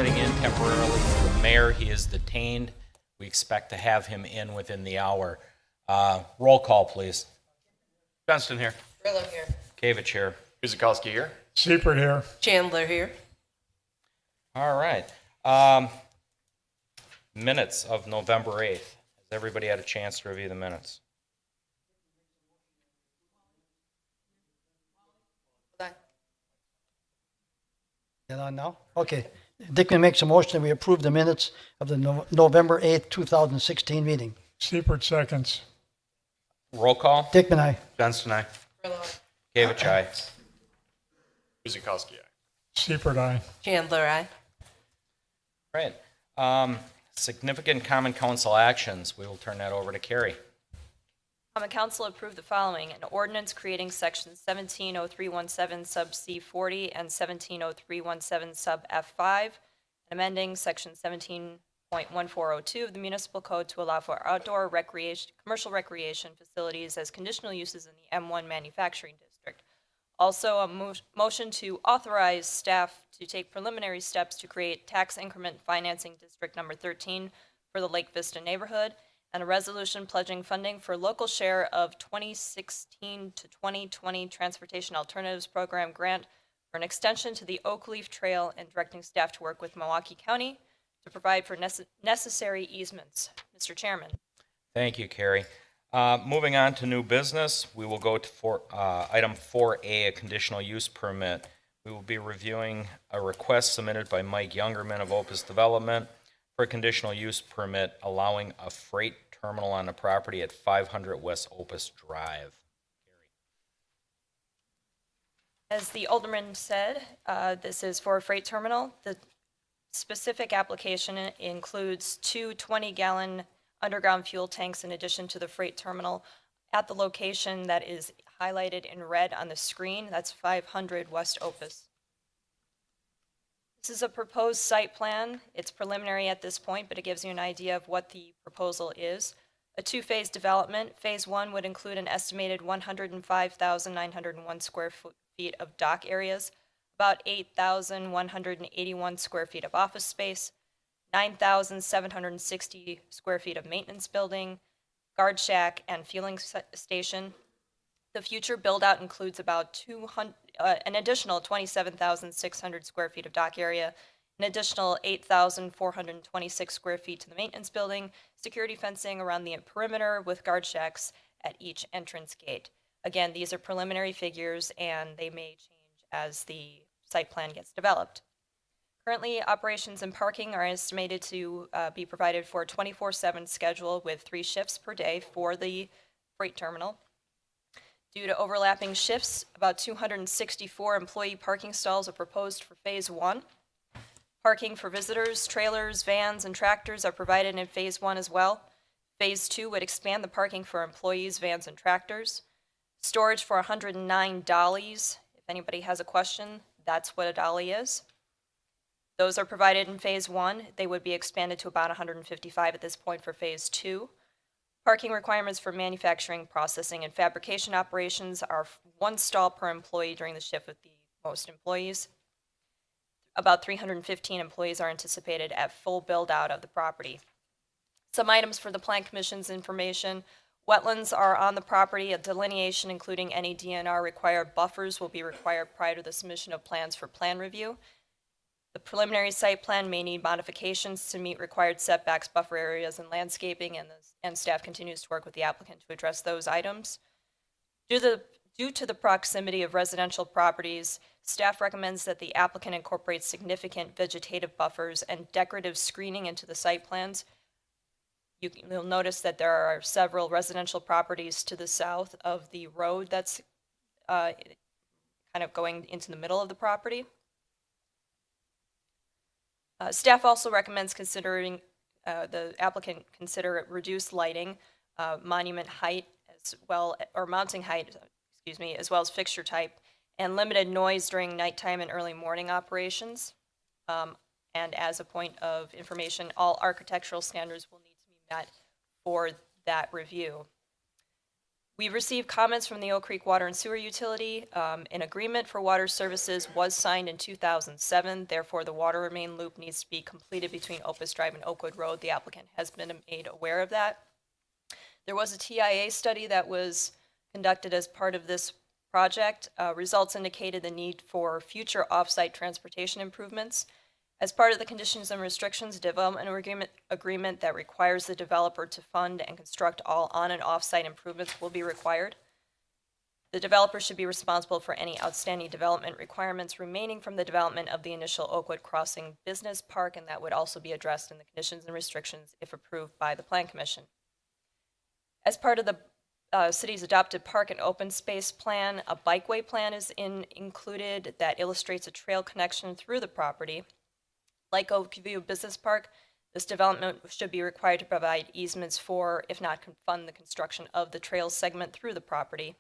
sitting in temporarily for the mayor. He is detained. We expect to have him in within the hour. Roll call, please. Johnston here. Grillo here. Kavich here. Guzikowski here. Seifert here. Chandler here. All right. Minutes of November 8th. Has everybody had a chance to review the minutes? Get on now? Okay. Dickman makes a motion that we approve the minutes of the November 8th, 2016 meeting. Seifert seconds. Roll call. Dickman, aye. Johnston, aye. Grillo. Kavich, aye. Guzikowski, aye. Seifert, aye. Chandler, aye. Right. Significant common council actions. We will turn that over to Carrie. Common Council approved the following: an ordinance creating section 170317 sub C40 and 170317 sub F5, and amending section 17.1402 of the Municipal Code to allow for outdoor recreation, commercial recreation facilities as conditional uses in the M1 manufacturing district. Also, a motion to authorize staff to take preliminary steps to create tax increment financing district number 13 for the Lake Vista neighborhood, and a resolution pledging funding for local share of 2016 to 2020 Transportation Alternatives Program grant for an extension to the Oak Leaf Trail and directing staff to work with Milwaukee County to provide for necessary easements. Mr. Chairman. Thank you, Carrie. Moving on to new business, we will go to item 4A, a conditional use permit. We will be reviewing a request submitted by Mike Youngerman of Opus Development for a conditional use permit allowing a freight terminal on the property at 500 West Opus Drive. As the Alderman said, this is for a freight terminal. The specific application includes two 20-gallon underground fuel tanks in addition to the freight terminal at the location that is highlighted in red on the screen. That's 500 West Opus. This is a proposed site plan. It's preliminary at this point, but it gives you an idea of what the proposal is. A two-phase development. Phase 1 would include an estimated 105,901 square feet of dock areas, about 8,181 square feet of office space, 9,760 square feet of maintenance building, guard shack, and fueling station. The future build-out includes about an additional 27,600 square feet of dock area, an additional 8,426 square feet to the maintenance building, security fencing around the perimeter with guard shacks at each entrance gate. Again, these are preliminary figures and they may change as the site plan gets developed. Currently, operations and parking are estimated to be provided for a 24/7 schedule with 3 shifts per day for the freight terminal. Due to overlapping shifts, about 264 employee parking stalls are proposed for Phase 1. Parking for visitors, trailers, vans, and tractors are provided in Phase 1 as well. Phase 2 would expand the parking for employees, vans, and tractors. Storage for 109 dollies. If anybody has a question, that's what a dolly is. Those are provided in Phase 1. They would be expanded to about 155 at this point for Phase 2. Parking requirements for manufacturing, processing, and fabrication operations are 1 stall per employee during the shift with the most employees. About 315 employees are anticipated at full build-out of the property. Some items for the Plan Commission's information. Wetlands are on the property. A delineation, including any DNR required buffers, will be required prior to the submission of plans for plan review. The preliminary site plan may need modifications to meet required setbacks, buffer areas, and landscaping, and staff continues to work with the applicant to address those items. Due to the proximity of residential properties, staff recommends that the applicant incorporate significant vegetative buffers and decorative screening into the site plans. You'll notice that there are several residential properties to the south of the road that's kind of going into the middle of the property. Staff also recommends the applicant consider reduced lighting, monument height as well, or mounting height, as well as fixture type, and limited noise during nighttime and early morning operations. And as a point of information, all architectural standards will need to be met for that review. We received comments from the Oak Creek Water and Sewer Utility. An agreement for water services was signed in 2007. Therefore, the water main loop needs to be completed between Opus Drive and Oakwood Road. The applicant has been made aware of that. There was a TIA study that was conducted as part of this project. Results indicated the need for future off-site transportation improvements. As part of the conditions and restrictions, a development agreement that requires the developer to fund and construct all on- and off-site improvements will be required. The developer should be responsible for any outstanding development requirements remaining from the development of the initial Oakwood Crossing Business Park, and that would also be addressed in the conditions and restrictions if approved by the Plan Commission. As part of the city's adopted park and open space plan, a bikeway plan is included that illustrates a trail connection through the property. Like Oakview Business Park, this development should be required to provide easements for, if not fund the construction of the trail segment through the property.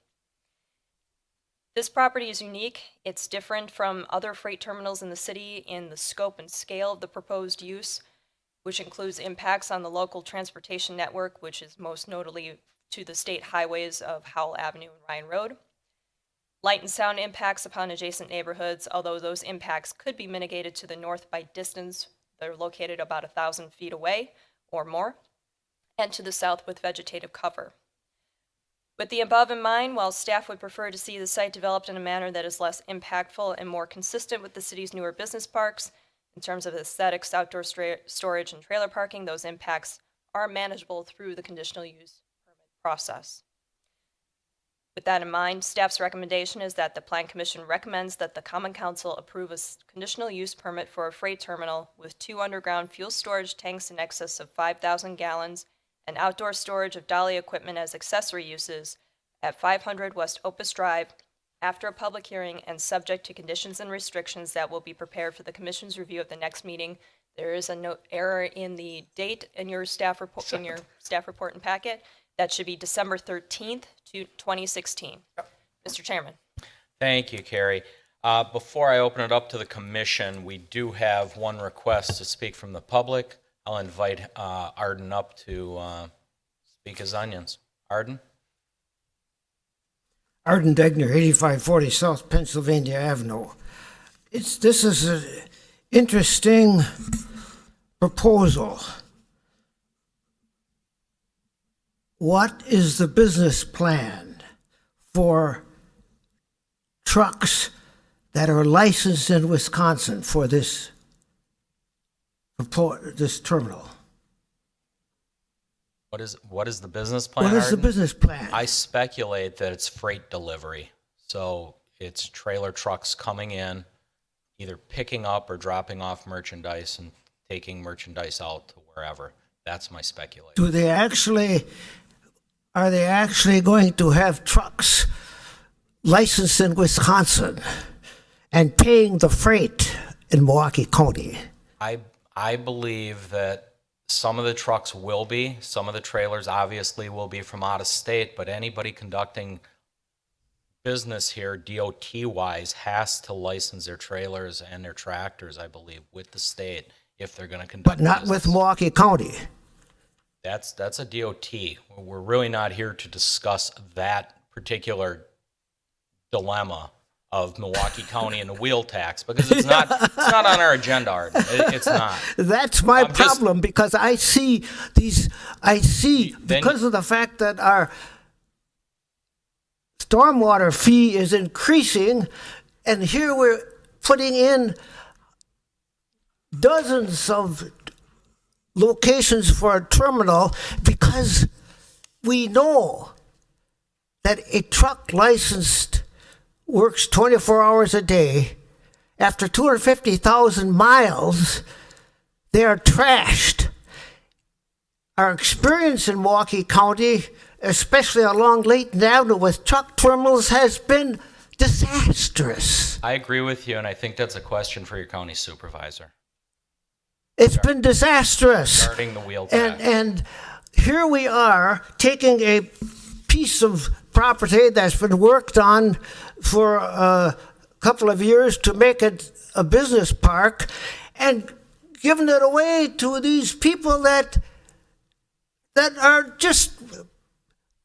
This property is unique. It's different from other freight terminals in the city in the scope and scale of the proposed use, which includes impacts on the local transportation network, which is most notably to the state highways of Howell Avenue and Ryan Road. Light and sound impacts upon adjacent neighborhoods, although those impacts could be mitigated to the north by distance. They're located about 1,000 feet away or more, and to the south with vegetative cover. With the above in mind, while staff would prefer to see the site developed in a manner that is less impactful and more consistent with the city's newer business parks, in terms of aesthetics, outdoor storage, and trailer parking, those impacts are manageable through the conditional use permit process. With that in mind, staff's recommendation is that the Plan Commission recommends that the Common Council approve a conditional use permit for a freight terminal with 2 underground fuel storage tanks in excess of 5,000 gallons and outdoor storage of dolly equipment as accessory uses at 500 West Opus Drive after a public hearing and subject to conditions and restrictions that will be prepared for the Commission's review at the next meeting. There is a error in the date in your staff report and packet. That should be December 13th, 2016. Mr. Chairman. Thank you, Carrie. Before I open it up to the commission, we do have one request to speak from the public. I'll invite Arden up to speak his onions. Arden? Arden Degner, 8540 South Pennsylvania Avenue. This is an interesting proposal. What is the business plan for trucks that are licensed in Wisconsin for this terminal? What is the business plan, What is the Arden? business plan? I speculate that it's freight delivery. So it's trailer trucks coming in, either picking up or dropping off merchandise and taking merchandise out to wherever. That's my speculation. Are they actually going to have trucks licensed in Wisconsin and paying the freight in Milwaukee County? I believe that some of the trucks will be, some of the trailers obviously will be from out of state, but anybody conducting business here, DOT-wise, has to license their trailers and their tractors, I believe, with the state if they're going to conduct But not business. with Milwaukee County. That's a DOT. We're really not here to discuss that particular dilemma of Milwaukee County and the wheel tax because it's not on our agenda, Arden. It's not. That's my I'm just- problem because I see because of the fact that our stormwater fee is increasing, and here we're putting in dozens of locations for a terminal because we know that a truck licensed works 24 hours a day. After 250,000 miles, they are trashed. Our experience in Milwaukee County, especially along Layton Avenue with truck terminals, has been disastrous. I agree with you, and I think that's a question for your county supervisor It's been disastrous. regarding the wheel tax. And here we are taking a piece of property that's been worked on for a couple of years to make it a business park and giving it away to these people that are just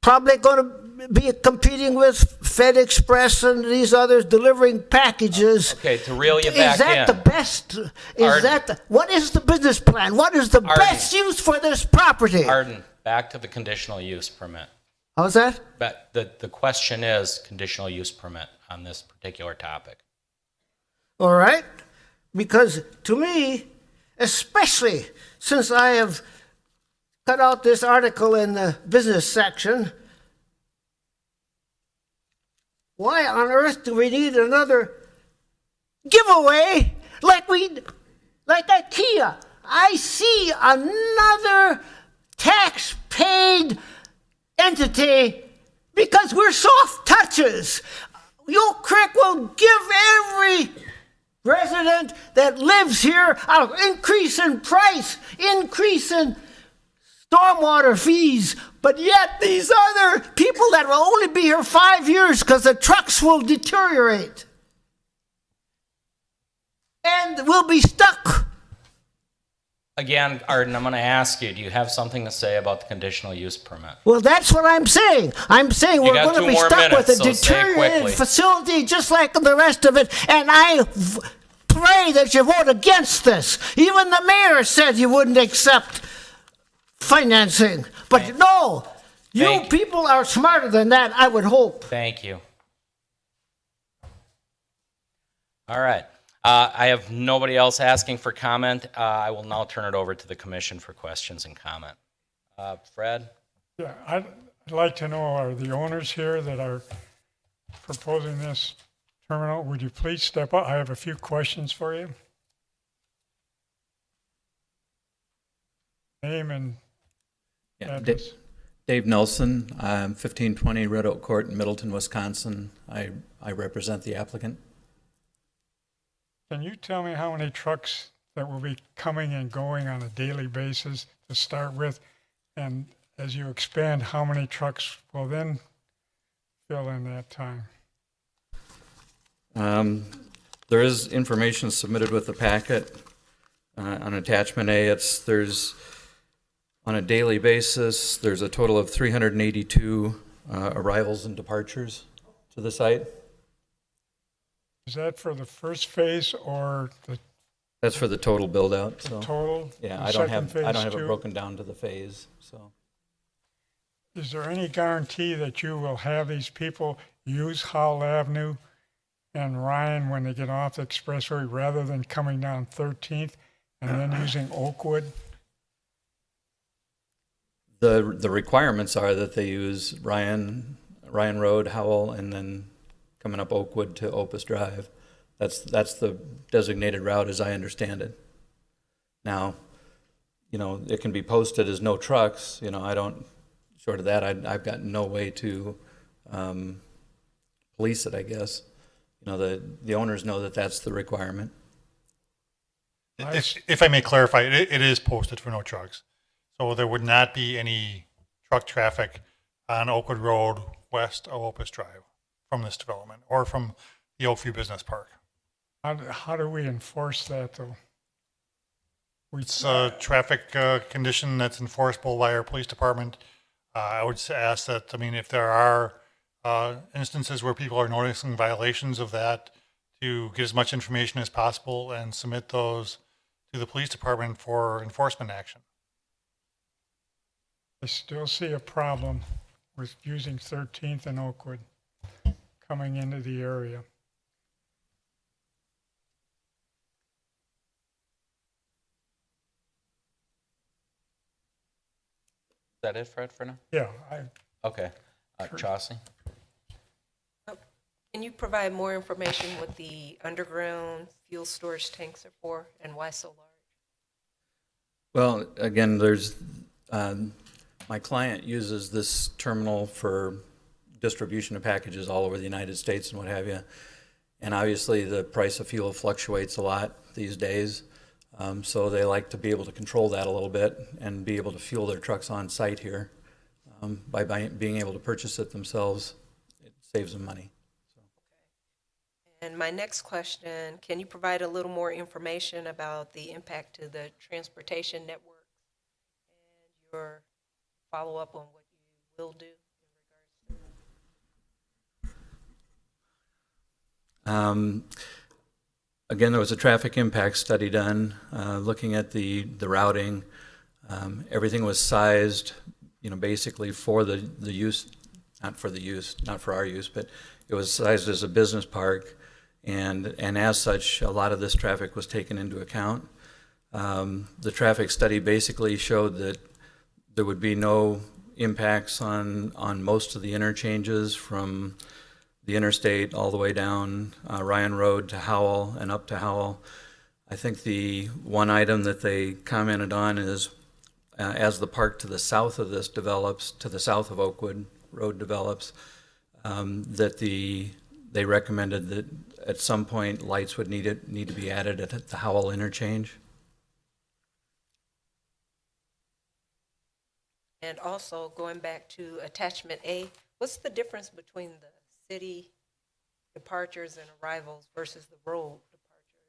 probably going to be competing with FedExpress and these others delivering packages. Okay, to reel you back Is that in. the best? Arden. What is the business plan? What is the best use for this property? Arden, back to the conditional use permit. How's that? But the question is conditional use permit on this particular topic. All right? Because to me, especially since I have cut out this article in the business section, why on earth do we need another giveaway like IKEA? I see another tax-paid entity because we're soft touches. Oak Creek will give every resident that lives here an increase in price, increase in stormwater fees, but yet these other people that will only be here 5 years because the trucks will deteriorate and will be stuck. Again, Arden, I'm going to ask you, do you have something to say about the conditional use permit? Well, that's what I'm saying. I'm saying we're got going to 2 be more stuck minutes, with a so say it deteriorated quickly. facility just like the rest of it, and I pray that you vote against this. Even the mayor said you wouldn't accept financing. But no, you Thank- people are smarter than that, I would hope. Thank you. All right. I have nobody else asking for comment. I will now turn it over to the commission for questions and comment. Fred? Yeah, I'd like to know, are the owners here that are proposing this terminal, would you please step up? I have a few questions for you. Name and Yeah, address. Dave Nelson, 1520 Red Oak Court in Middleton, Wisconsin. I represent the applicant. Can you tell me how many trucks that will be coming and going on a daily basis to start with? And as you expand, how many trucks will then fill in that time? There is information submitted with the packet on attachment A. There's on a daily basis, there's a total of 382 arrivals and departures to the site. Is that for the first phase or the That's for the total build out. So total? yeah, The I don't second have phase it too? broken down to the phase. So Is there any guarantee that you will have these people use Howell Avenue and Ryan when they get off the expressway rather than coming down 13th and then using Oakwood? the requirements are that they use Ryan Road, Howell, and then coming up Oakwood to Opus Drive. That's the designated route as I understand it. Now, it can be posted as no trucks. Short of that, I've got no way to police it, I guess. The owners know that that's the requirement. If I may clarify, it is posted for no trucks. So there would not be any truck traffic on Oakwood Road west of Opus Drive from this development or from the Oakview Business Park. How do we enforce that though? It's a traffic condition that's enforceable by our police department. I would ask that, if there are instances where people are noticing violations of that, to get as much information as possible and submit those to the police department for enforcement action. I still see a problem with using 13th and Oakwood coming into the area. Is that it, Fred, for now? Yeah, Okay. Chauncey? Can you provide more information what the underground fuel storage tanks are for and why so large? Well, again, there's my client uses this terminal for distribution of packages all over the United States and what have you. And obviously, the price of fuel fluctuates a lot these days. So they like to be able to control that a little bit and be able to fuel their trucks on site here. By being able to purchase it themselves, it saves them money. And my next question, can you provide a little more information about the impact to the transportation network and your follow-up on what you will do in Again, there was a traffic impact study done, looking at the routing. Everything was sized, basically for the use, not for our use, but it was sized as a business park. And as such, a lot of this traffic was taken into account. The traffic study basically showed that there would be no impacts on most of the interchanges from the interstate all the way down Ryan Road to Howell and up to Howell. I think the one item that they commented on is as the park to the south of this develops, to the south of Oakwood Road develops, that they recommended that at some point lights would need to be added at the Howell interchange. And also, going back to attachment A, what's the difference between the city departures and arrivals versus the road departures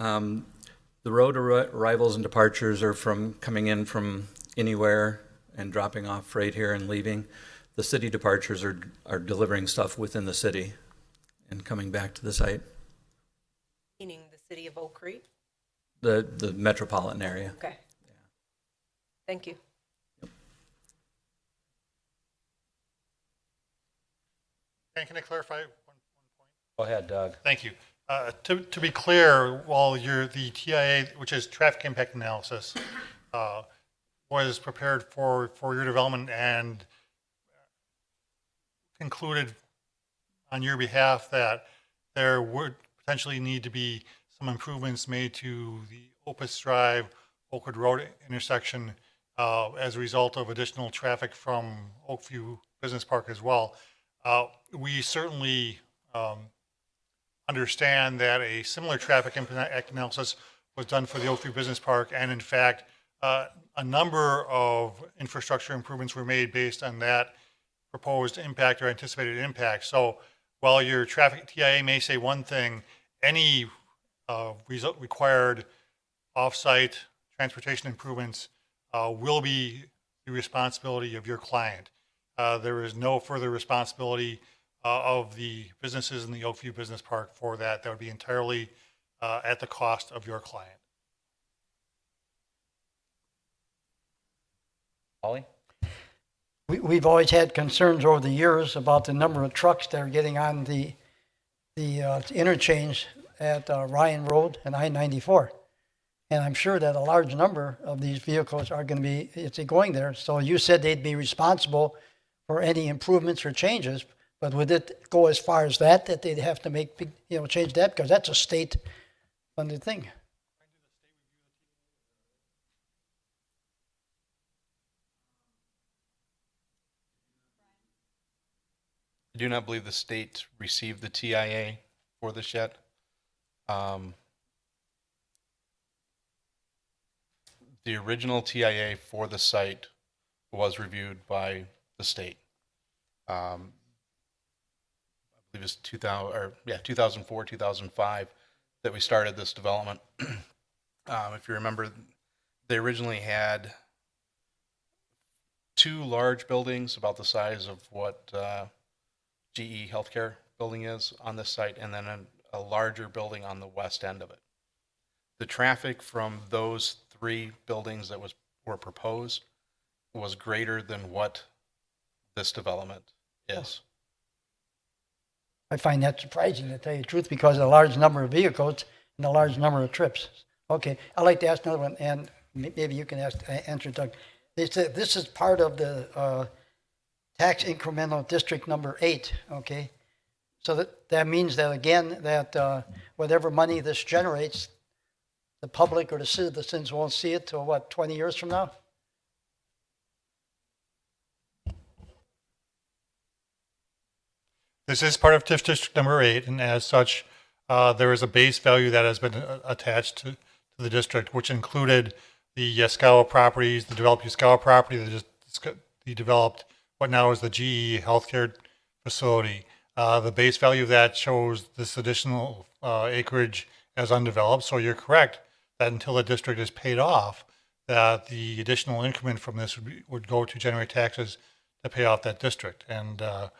and arrivals? The road arrivals and departures are from coming in from anywhere and dropping off freight here and leaving. The city departures are delivering stuff within the city and coming back to the site. Meaning the city of Oak Creek? The metropolitan area. Okay. Thank you. Can I clarify one point? Go ahead, Doug. Thank you. To be clear, while the TIA, which is traffic impact analysis, was prepared for your development and concluded on your behalf that there would potentially need to be some improvements made to the Opus Drive, Oakwood Road intersection as a result of additional traffic from Oakview Business Park as well. We certainly understand that a similar traffic impact analysis was done for the Oakview Business Park, and in fact, a number of infrastructure improvements were made based on that proposed impact or anticipated impact. So while your traffic TIA may say one thing, any required off-site transportation improvements will be the responsibility of your client. There is no further responsibility of the businesses in the Oakview Business Park for that. That would be entirely at the cost of your client. Ollie? We've always had concerns over the years about the number of trucks that are getting on the interchange at Ryan Road and I-94. And I'm sure that a large number of these vehicles are going to be going there. So you said they'd be responsible for any improvements or changes, but would it go as far as that they'd have to make big, change that? Because that's a state-funded thing. I do not believe the state received the TIA for this yet. The original TIA for the site was reviewed by the state. I believe it's 2004, 2005 that we started this development. If you remember, they originally had two large buildings about the size of what GE Healthcare building is on this site, and then a larger building on the west end of it. The traffic from those three buildings that were proposed was greater than what this development is. I find that surprising, to tell you the truth, because of the large number of vehicles and the large number of trips. Okay, I'd like to ask another one, and maybe you can answer, Doug. They said this is part of the tax incremental district number 8, okay? So that means that, again, that whatever money this generates, the public or the citizens won't see it till, 20 years from now? This is part of TIF District number 8, and as such, there is a base value that has been attached to the district, which included the Yaskawa properties, the developed Yaskawa property, the developed what now is the GE Healthcare facility. The base value of that shows this additional acreage as undeveloped. So you're correct that until the district is paid off, that the additional increment from this would go to generate taxes to pay off that district. And to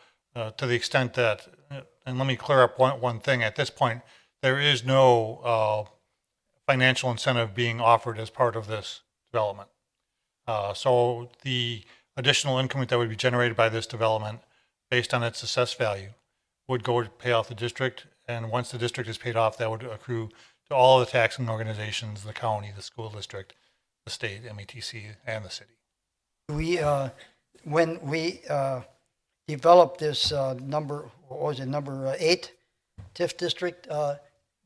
the extent that and let me clear up one thing. At this point, there is no financial incentive being offered as part of this development. So the additional income that would be generated by this development based on its assessed value would go to pay off the district. And once the district is paid off, that would accrue to all of the taxing organizations, the county, the school district, the state, METC, and the city. When we developed this number, what was it, number 8 TIF district,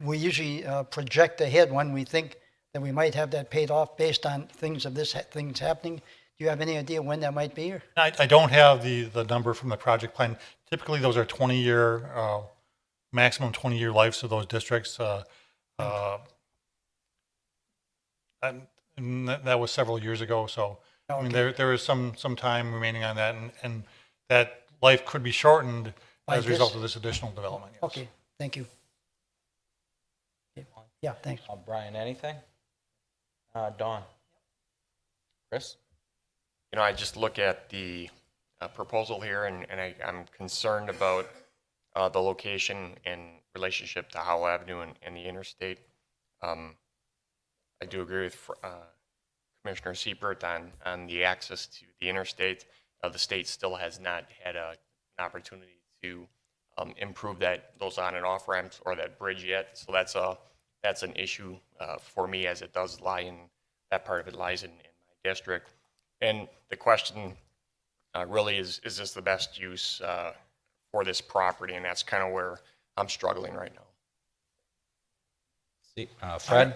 we usually project ahead when we think that we might have that paid off based on things happening. Do you have any idea when that might be? Or? I don't have the number from the project plan. Typically, those are 20-year, maximum 20-year lives of those districts. And that was several years ago, so I mean, there is some time remaining on that, and that life could be shortened as a result of this additional development. Yes. Okay, thank you. Yeah, thanks. Brian, anything? Dawn? Chris? You know, I just look at the proposal here, and I'm concerned about the location and relationship to Howell Avenue and the interstate. I do agree with Commissioner Siebert on the access to the interstate. The state still has not had an opportunity to improve those on and off ramps or that bridge yet. So that's an issue for me, as it does lie in that part of it lies in my district. And the question really is this the best use for this property? And that's kind of where I'm struggling right now. Fred?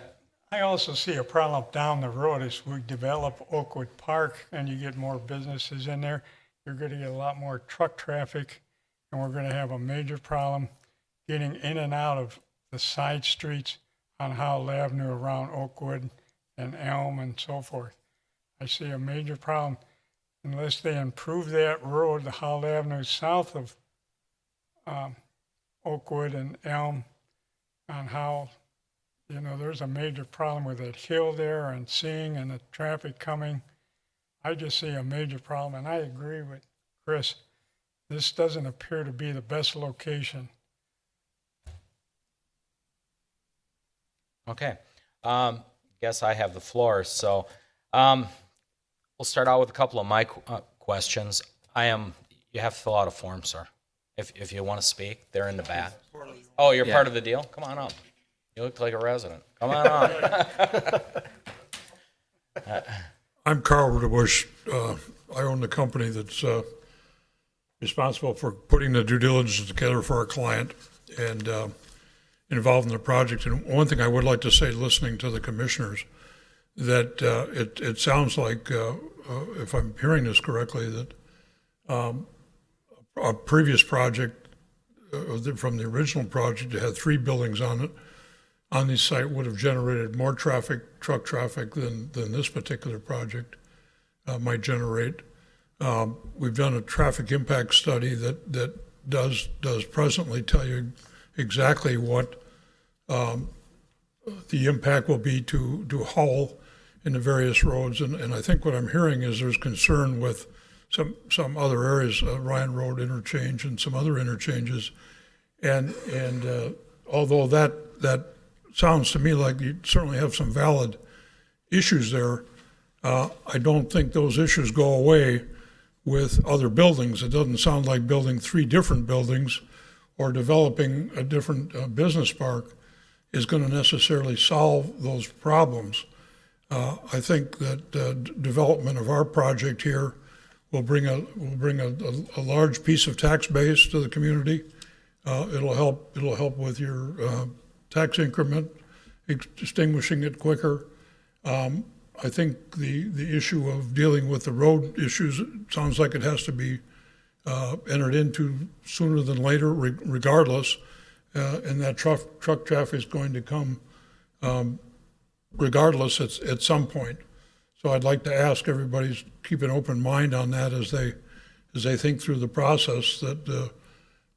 I also see a problem down the road as we develop Oakwood Park and you get more businesses in there. You're going to get a lot more truck traffic, and we're going to have a major problem getting in and out of the side streets on Howell Avenue around Oakwood and Elm and so forth. I see a major problem unless they improve that road, the Howell Avenue south of Oakwood and Elm on Howell. You know, there's a major problem with that hill there and seeing and the traffic coming. I just see a major problem, and I agree with Chris. This doesn't appear to be the best location. Okay. Guess I have the floor. So we'll start out with a couple of my questions. You have to fill out a form, sir. If you want to speak, they're in the back. Oh, you're part of the deal? Come on up. You look like a resident. Come on up. I'm Carl Rudebush. I own the company that's responsible for putting the due diligence together for our client and involved in the project. And one thing I would like to say, listening to the commissioners, that it sounds like, if I'm hearing this correctly, that a previous project from the original project that had 3 buildings on it, on the site would have generated more traffic, truck traffic, than this particular project might generate. We've done a traffic impact study that does presently tell you exactly what the impact will be to Howell in the various roads. And I think what I'm hearing is there's concern with some other areas, Ryan Road interchange and some other interchanges. And although that sounds to me like you certainly have some valid issues there, I don't think those issues go away with other buildings. It doesn't sound like building 3 different buildings or developing a different business park is going to necessarily solve those problems. I think that development of our project here will bring a large piece of tax base to the community. It'll help with your tax increment, extinguishing it quicker. I think the issue of dealing with the road issues, it sounds like it has to be entered into sooner than later, regardless, and that truck traffic is going to come regardless at some point. So I'd like to ask everybody to keep an open mind on that as they think through the process, that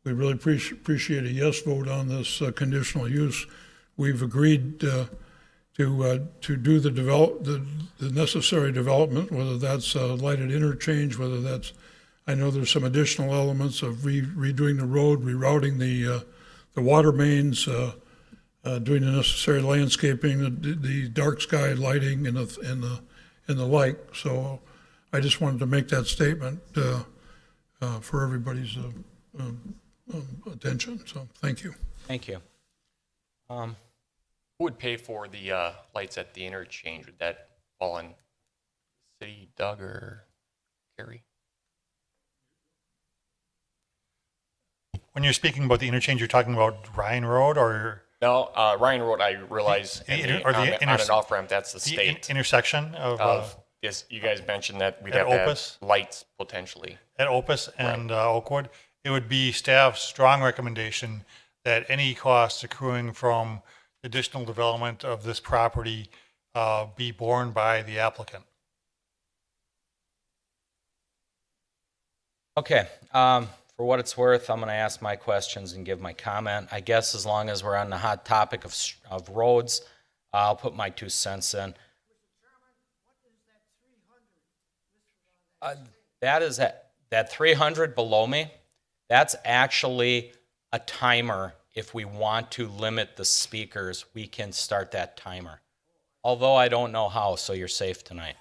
we really appreciate a yes vote on this conditional use. We've agreed to do the necessary development, whether that's a lighted interchange, whether that's I know there's some additional elements of redoing the road, rerouting the water mains, doing the necessary landscaping, the dark sky lighting and the like. So I just wanted to make that statement for everybody's attention. So thank you. Thank you. Who would pay for the lights at the interchange? Would that fall on city, Doug, or Kerry? When you're speaking about the interchange, you're talking about Ryan Road or No, Ryan Road, I realize, The and inter- the- or the on the- on inter- an off-ramp, that's the the state. intersection of Yes, you guys mentioned that we'd At have to have Opus? lights potentially. at Opus and Oakwood. It would be staff's strong recommendation that any costs accruing from additional development of this property be borne by the applicant. Okay, for what it's worth, I'm going to ask my questions and give my comment. I guess as long as we're on the hot topic of roads, I'll put my 2 cents in. That is that 300 below me, that's actually a timer. If we want to limit the speakers, we can start that timer. Although I don't know how, so you're safe tonight.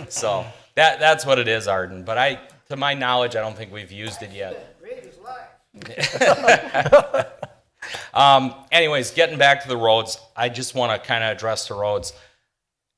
So that's what it is, Arden. But to my knowledge, I don't think we've used it yet. Anyways, getting back to the roads, I just want to kind of address the roads.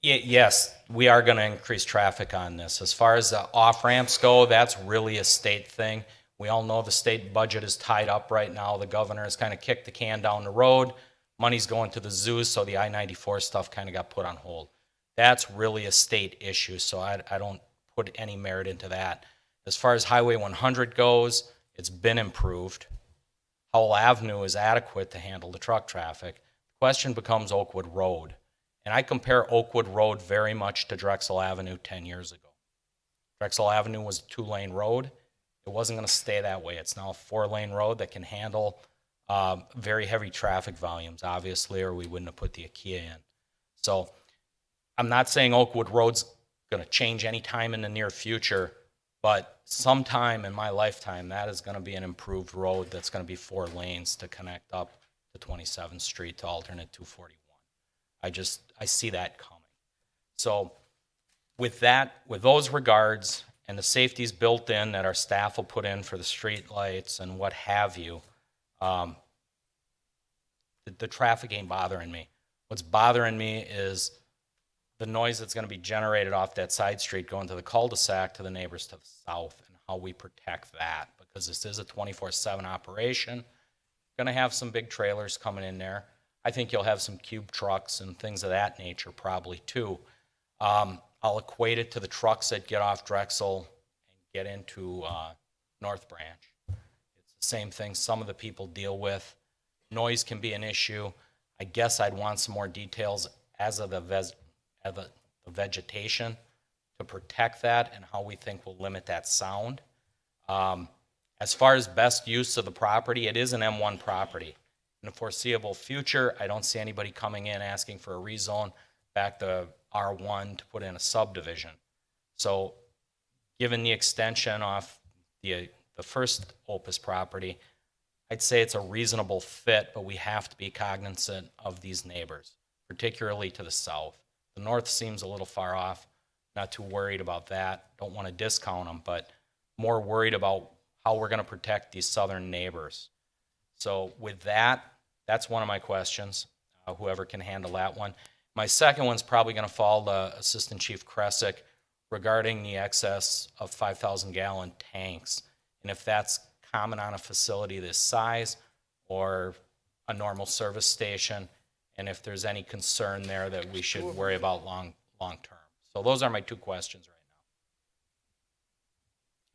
Yes, we are going to increase traffic on this. As far as the off-ramps go, that's really a state thing. We all know the state budget is tied up right now. The governor has kind of kicked the can down the road. Money's going to the zoos, so the I-94 stuff kind of got put on hold. That's really a state issue, so I don't put any merit into that. As far as Highway 100 goes, it's been improved. Howell Avenue is adequate to handle the truck traffic. The question becomes Oakwood Road. And I compare Oakwood Road very much to Drexel Avenue 10 years ago. Drexel Avenue was a 2-lane road. It wasn't going to stay that way. It's now a 4-lane road that can handle very heavy traffic volumes, obviously, or we wouldn't have put the IKEA in. So I'm not saying Oakwood Road's going to change any time in the near future, but sometime in my lifetime, that is going to be an improved road that's going to be 4 lanes to connect up to 27th Street to alternate 241. I see that coming. So with those regards, and the safeties built in that our staff will put in for the street lights and what have you, the traffic ain't bothering me. What's bothering me is the noise that's going to be generated off that side street going to the cul-de-sac to the neighbors to the south, and how we protect that, because this is a 24/7 operation. Going to have some big trailers coming in there. I think you'll have some cube trucks and things of that nature probably too. I'll equate it to the trucks that get off Drexel and get into North Branch. It's the same thing some of the people deal with. Noise can be an issue. I guess I'd want some more details as of the vegetation to protect that and how we think we'll limit that sound. As far as best use of the property, it is an M1 property. In the foreseeable future, I don't see anybody coming in asking for a rezone back to R1 to put in a subdivision. So given the extension off the first Opus property, I'd say it's a reasonable fit, but we have to be cognizant of these neighbors, particularly to the south. The north seems a little far off, not too worried about that. Don't want to discount them, but more worried about how we're going to protect these southern neighbors. So with that, that's one of my questions, whoever can handle that one. My second one's probably going to fall to Assistant Chief Kresick regarding the excess of 5,000-gallon tanks, and if that's common on a facility this size or a normal service station, and if there's any concern there that we should worry about long term. So those are my 2 questions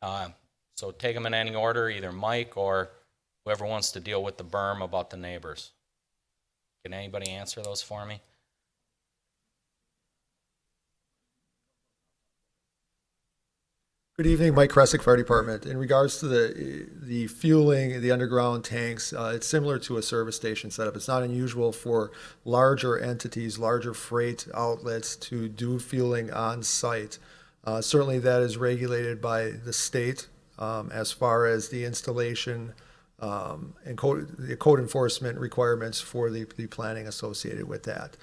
right now. So take them in any order, either Mike or whoever wants to deal with the berm about the neighbors. Can anybody answer those for me? Good evening, Mike Kresick, Fire Department. In regards to the fueling, the underground tanks, it's similar to a service station setup. It's not unusual for larger entities, larger freight outlets to do fueling on site. Certainly that is regulated by the state as far as the installation and the code enforcement requirements for the planning associated with that.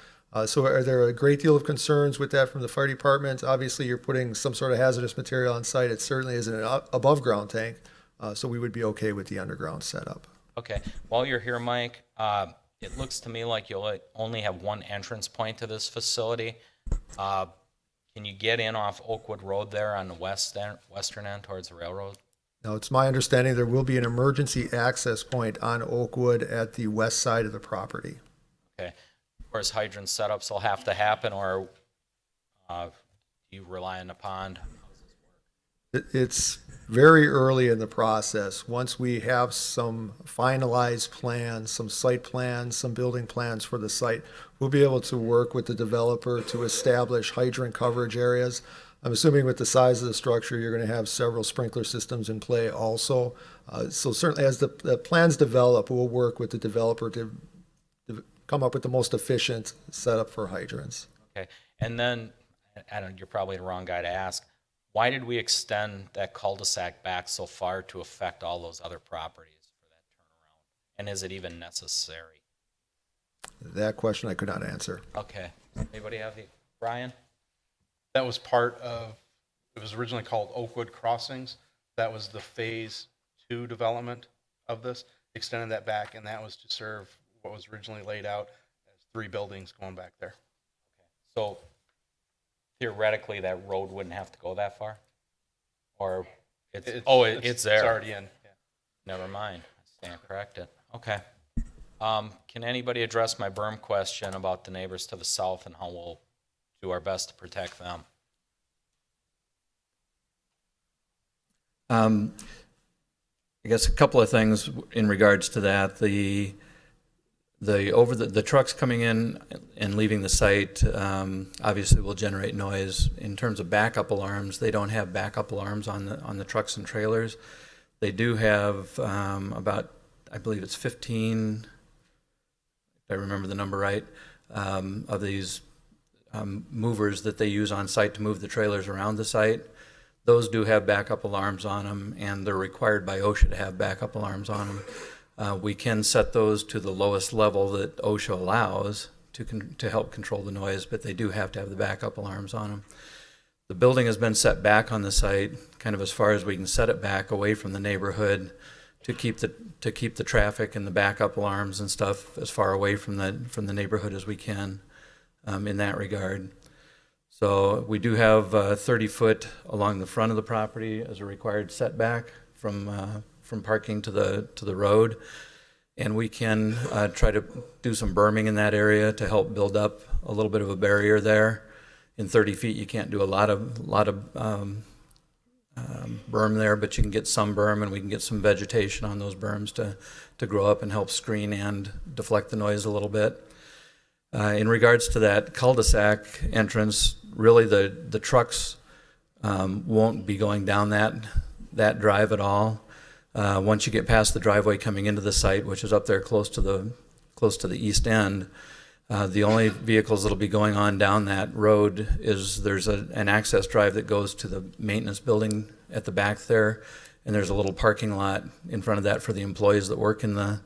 So are there a great deal of concerns with that from the fire department? Obviously, you're putting some sort of hazardous material on site. It certainly isn't an above-ground tank, so we would be okay with the underground setup. Okay, while you're here, Mike, it looks to me like you'll only have one entrance point to this facility. Can you get in off Oakwood Road there on the western end towards the railroad? Now, it's my understanding there will be an emergency access point on Oakwood at the west side of the property. Okay. Of course, hydrant setups will have to happen, or do you rely on the pond? It's very early in the process. Once we have some finalized plans, some site plans, some building plans for the site, we'll be able to work with the developer to establish hydrant coverage areas. I'm assuming with the size of the structure, you're going to have several sprinkler systems in play also. So certainly as the plans develop, we'll work with the developer to come up with the most efficient setup for hydrants. Okay, and then, you're probably the wrong guy to ask, why did we extend that cul-de-sac back so far to affect all those other properties for that turnaround? And is it even necessary? That question I could not answer. Okay, anybody have Brian? That was part of, it was originally called Oakwood Crossings. That was the phase 2 development of this, extended that back, and that was to serve what was originally laid out as 3 buildings going back there. So theoretically, that road wouldn't have to go that far? Or it's there? It's already in. Yeah. Never mind, I stand corrected. Okay. Can anybody address my berm question about the neighbors to the south and how we'll do our best to protect them? I guess a couple of things in regards to that. The trucks coming in and leaving the site obviously will generate noise. In terms of backup alarms, they don't have backup alarms on the trucks and trailers. They do have about, I believe it's 15, if I remember the number right, of these movers that they use on site to move the trailers around the site. Those do have backup alarms on them, and they're required by OSHA to have backup alarms on them. We can set those to the lowest level that OSHA allows to help control the noise, but they do have to have the backup alarms on them. The building has been set back on the site, kind of as far as we can set it back away from the neighborhood to keep the traffic and the backup alarms and stuff as far away from the neighborhood as we can in that regard. So we do have 30 foot along the front of the property as a required setback from parking to the road, and we can try to do some berming in that area to help build up a little bit of a barrier there. In 30 feet, you can't do a lot of berm there, but you can get some berm, and we can get some vegetation on those berms to grow up and help screen and deflect the noise a little bit. In regards to that cul-de-sac entrance, really the trucks won't be going down that drive at all. Once you get past the driveway coming into the site, which is up there close to the east end, the only vehicles that'll be going on down that road is there's an access drive that goes to the maintenance building at the back there, and there's a little parking lot in front of that for the employees that work in the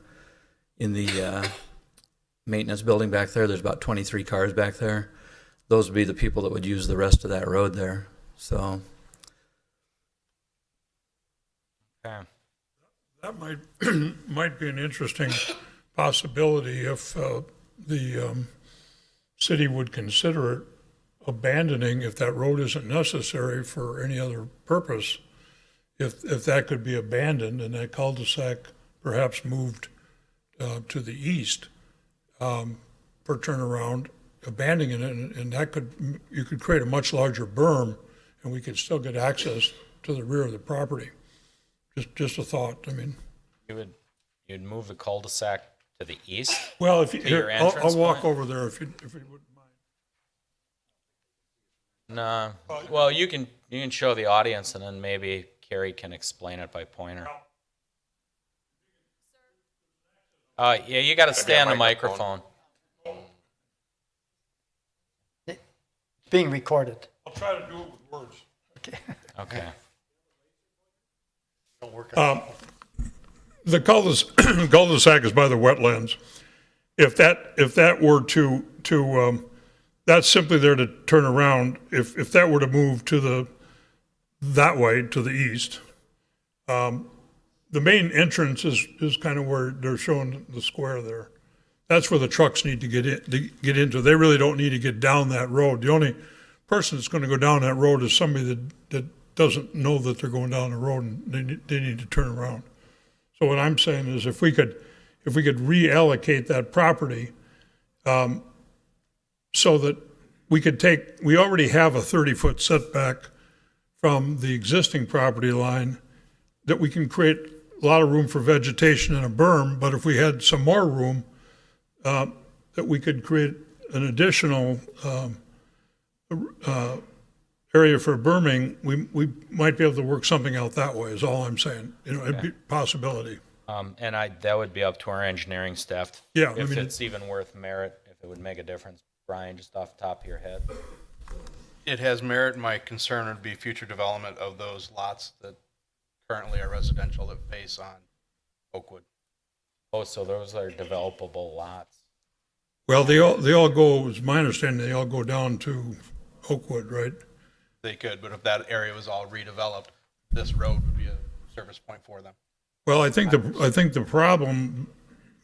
maintenance building back there. There's about 23 cars back there. Those would be the people that would use the rest of that road there. So. Okay. That might be an interesting possibility if the city would consider it abandoning, if that road isn't necessary for any other purpose, if that could be abandoned and that cul-de-sac perhaps moved to the east for turnaround, abandoning it, and that you could create a much larger berm, and we could still get access to the rear of the property. Just a thought. I mean, you'd move the cul-de-sac to the east. well, I'll walk point? over there if you wouldn't mind. No. Well, you can show the audience, and then maybe Carrie can explain it by pointer. Yeah, you got to stay on the microphone. It's being recorded. I'll try to do it with words. Okay. Okay. The cul-de-sac is by the wetlands. If that were to, that's simply there to turn around. If that were to move that way, to the east, the main entrance is kind of where they're showing the square there. That's where the trucks need to get into. They really don't need to get down that road. The only person that's going to go down that road is somebody that doesn't know that they're going down the road and they need to turn around. So what I'm saying is if we could reallocate that property, so that we already have a 30-foot setback from the existing property line, that we can create a lot of room for vegetation and a berm, but if we had some more room, that we could create an additional area for berming, we might be able to work something out that way, is all I'm saying. It'd be a possibility. And that would be up to our engineering staff. Yeah, I If mean, it's even worth merit, if it would make a difference. Brian, just off the top of your head. It has merit. My concern would be future development of those lots that currently are residential that face on Oakwood. Oh, so those are developable lots. Well, they all go, it's my understanding, they all go down to Oakwood, right? They could, but if that area was all redeveloped, this road would be a service point for them. Well, I think the problem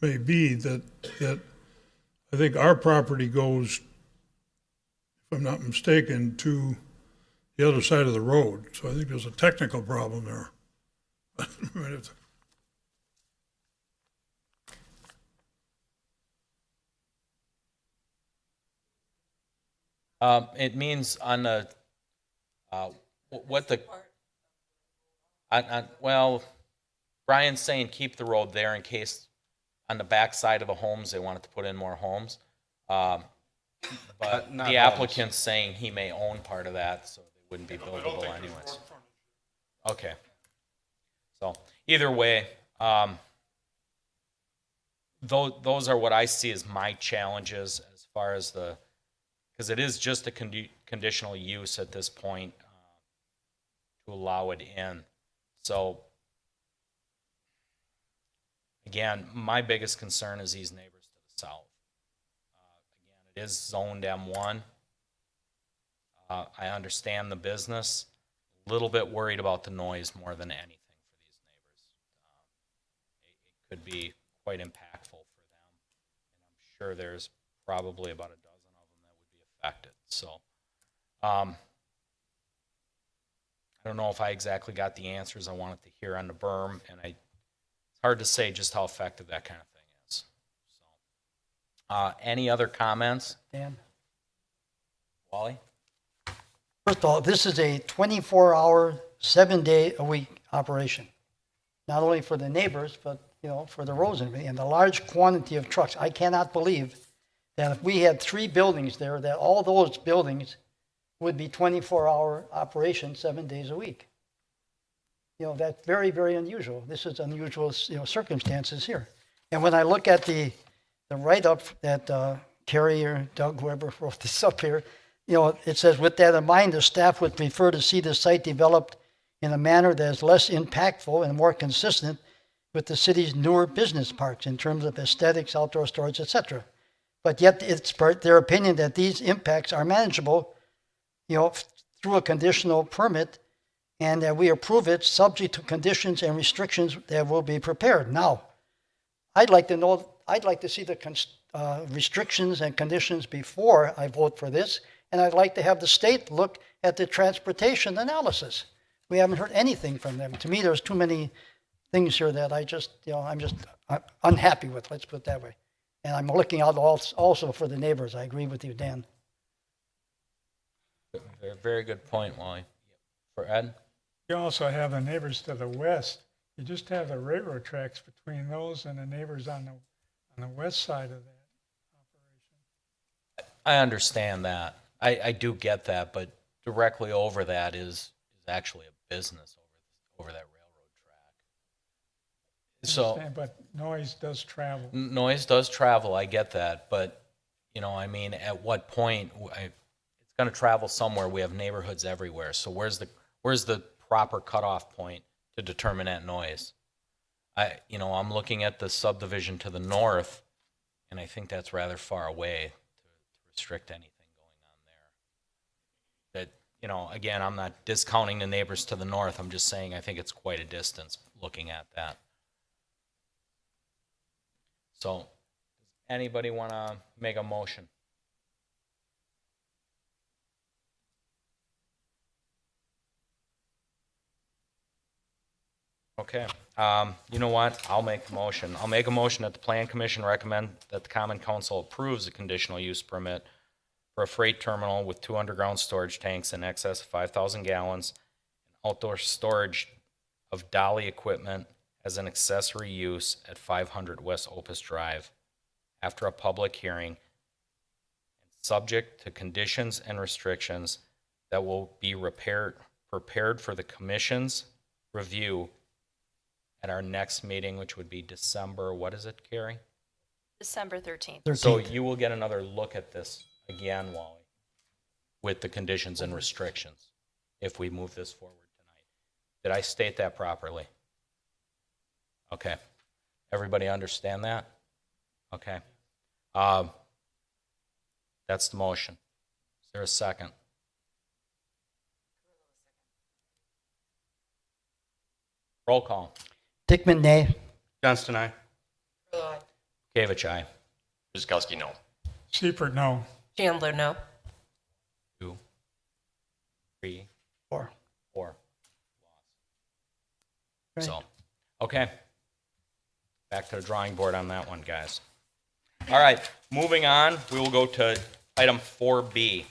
may be that I think our property goes, if I'm not mistaken, to the other side of the road. So I think there's a technical problem there. It means on the, what the, well, Brian's saying keep the road there in case on the back side of the homes, they wanted to put in more homes. But Not the homes. applicant's saying he may own part of that, so they wouldn't be buildable anyways. Okay. So either way, those are what I see as my challenges as far as because it is just a conditional use at this point to allow it in. So again, my biggest concern is these neighbors to the south. Again, it is zoned M1. I understand the business. A little bit worried about the noise more than anything for these neighbors. It could be quite impactful for them. And I'm sure there's probably about a dozen of them that would be affected. So I don't know if I exactly got the answers I wanted to hear on the berm, and it's hard to say just how effective that kind of thing is. So, any other comments? Dan? Wally? First of all, this is a 24-hour, 7-day-a-week operation. Not only for the neighbors, but, for the roads and everything, and the large quantity of trucks. I cannot believe that if we had 3 buildings there, that all those buildings would be 24-hour operation, 7 days a week. That's very, very unusual. This is unusual, circumstances here. And when I look at the write-up that Kerry or Doug, whoever wrote this up here, it says, with that in mind, the staff would prefer to see the site developed in a manner that is less impactful and more consistent with the city's newer business parks in terms of aesthetics, outdoor storage, etc. But yet it's their opinion that these impacts are manageable, through a conditional permit, and that we approve it subject to conditions and restrictions that will be prepared. Now, I'd like to see the restrictions and conditions before I vote for this, and I'd like to have the state look at the transportation analysis. We haven't heard anything from them. To me, there's too many things here that I'm just unhappy with, let's put it that way. And I'm looking out also for the neighbors. I agree with you, Dan. Very good point, Wally. For Ed? You also have the neighbors to the west. You just have the railroad tracks between those and the neighbors on the west side of that operation. I understand that. I do get that, but directly over that is actually a business over that railroad track. So Understand, but noise does travel. noise does travel. I get that, but at what point it's going to travel somewhere? We have neighborhoods everywhere. So where's Where's the proper cutoff point to determine that noise? I'm looking at the subdivision to the north, and I think that's rather far away to restrict anything going on there. Again, I'm not discounting the neighbors to the north. I'm just saying I think it's quite a distance looking at that. So, does anybody want to make a motion? Okay, you know what? I'll make a motion. I'll make a motion that the Plan Commission recommend that the Common Council approves a conditional use permit for a freight terminal with 2 underground storage tanks in excess of 5,000 gallons, and outdoor storage of dolly equipment as an accessory use at 500 West Opus Drive after a public hearing, and subject to conditions and restrictions that will be prepared for the Commission's review at our next meeting, which would be December, what is it, Carrie? December 13th. 13th. So you will get another look at this again, Wally, with the conditions and restrictions, if we move this forward tonight. Did I state that properly? Okay. Everybody understand that? Okay. That's the motion. Is there a second? Roll call. Dickman, nay. Johnston, aye. Gavich, aye. Guzekowski, no. Seifert, no. Chandler, no. 2, 3, 4. 4. Right. So, okay. Back to the drawing board on that one, guys. All right, moving on, we will go to item 4B.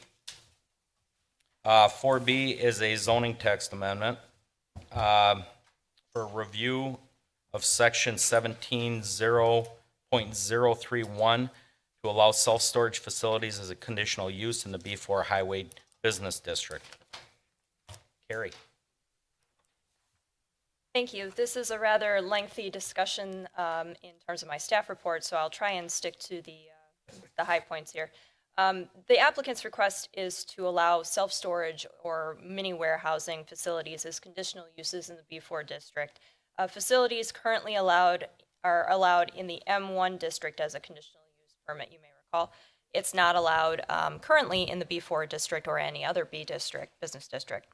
4B is a zoning text amendment for review of section 17.0.031 to allow self-storage facilities as a conditional use in the B4 Highway Business District. Carrie. Thank you. This is a rather lengthy discussion in terms of my staff report, so I'll try and stick to the high points here. The applicant's request is to allow self-storage or mini warehousing facilities as conditional uses in the B4 district. Facilities currently are allowed in the M1 district as a conditional use permit, you may recall. It's not allowed currently in the B4 district or any other B district, business district.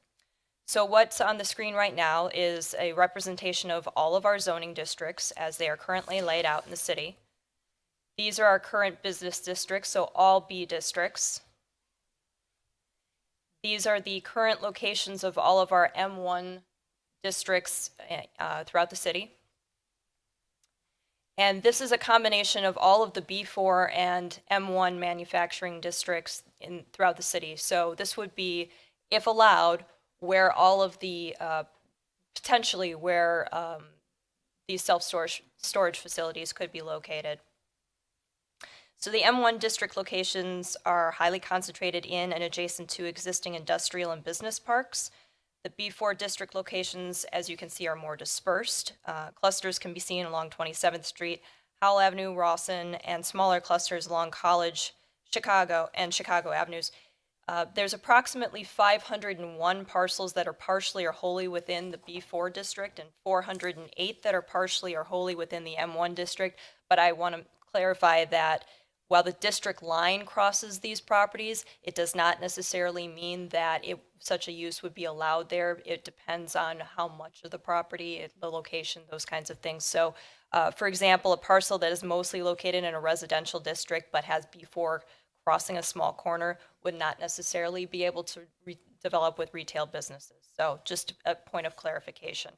So what's on the screen right now is a representation of all of our zoning districts as they are currently laid out in the city. These are our current business districts, so all B districts. These are the current locations of all of our M1 districts throughout the city. And this is a combination of all of the B4 and M1 manufacturing districts throughout the city. So this would be, if allowed, where all of the, potentially where these self-storage facilities could be located. So the M1 district locations are highly concentrated in and adjacent to existing industrial and business parks. The B4 district locations, as you can see, are more dispersed. Clusters can be seen along 27th Street, Howell Avenue, Rawson, and smaller clusters along College, Chicago, and Chicago Avenues. There's approximately 501 parcels that are partially or wholly within the B4 district and 408 that are partially or wholly within the M1 district. But I want to clarify that while the district line crosses these properties, it does not necessarily mean that such a use would be allowed there. It depends on how much of the property, the location, those kinds of things. So, for example, a parcel that is mostly located in a residential district but has B4 crossing a small corner would not necessarily be able to develop with retail businesses. So just a point of clarification.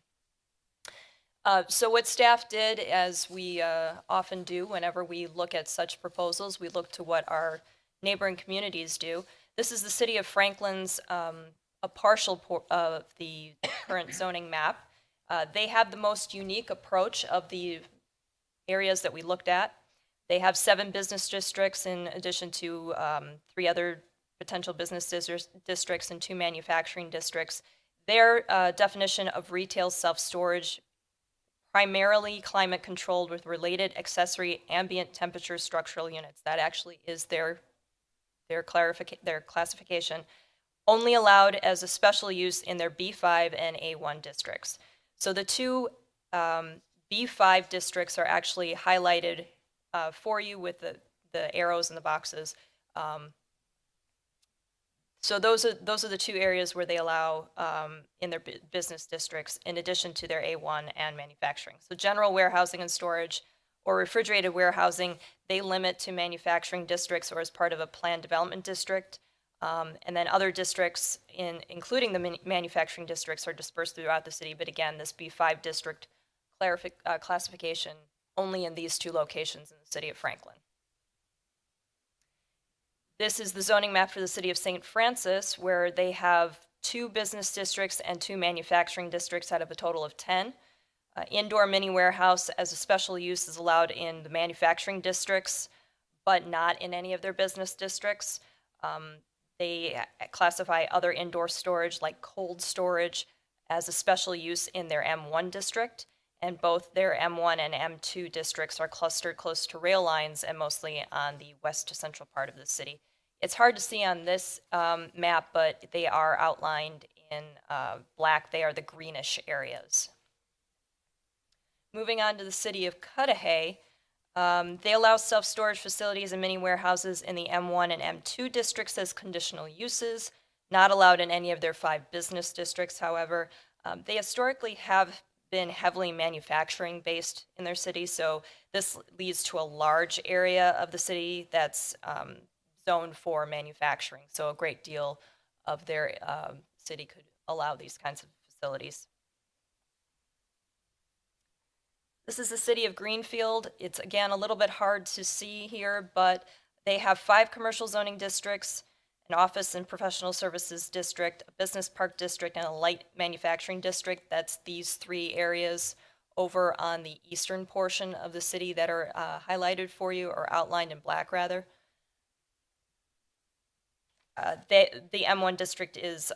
So what staff did, as we often do whenever we look at such proposals, we look to what our neighboring communities do. This is the city of Franklin's, a partial of the current zoning map. They have the most unique approach of the areas that we looked at. They have 7 business districts in addition to 3 other potential business districts and 2 manufacturing districts. Their definition of retail self-storage, primarily climate controlled with related accessory ambient temperature structural units. That actually is their classification. only allowed as a special use in their B5 and A1 districts. So the two B5 districts are actually highlighted for you with the arrows and the boxes. So those are the two areas where they allow in their business districts, in addition to their A1 and manufacturing. So general warehousing and storage or refrigerated warehousing, they limit to manufacturing districts or as part of a planned development district. And then other districts, including the manufacturing districts, are dispersed throughout the city. But again, this B5 district classification only in these two locations in the city of Franklin. This is the zoning map for the city of St. Francis, where they have 2 business districts and 2 manufacturing districts out of a total of 10. Indoor mini warehouse as a special use is allowed in the manufacturing districts, but not in any of their business districts. They classify other indoor storage like cold storage as a special use in their M1 district, and both their M1 and M2 districts are clustered close to rail lines and mostly on the west to central part of the city. It's hard to see on this map, but they are outlined in black. They are the greenish areas. Moving on to the city of Cudahy, they allow self-storage facilities and mini warehouses in the M1 and M2 districts as conditional uses, not allowed in any of their 5 business districts, however. They historically have been heavily manufacturing based in their city, so this leads to a large area of the city that's zoned for manufacturing. So a great deal of their city could allow these kinds of facilities. This is the city of Greenfield. It's again a little bit hard to see here, but they have 5 commercial zoning districts, an office and professional services district, a business park district, and a light manufacturing district. That's these 3 areas over on the eastern portion of the city that are highlighted for you, or outlined in black rather. The M1 district is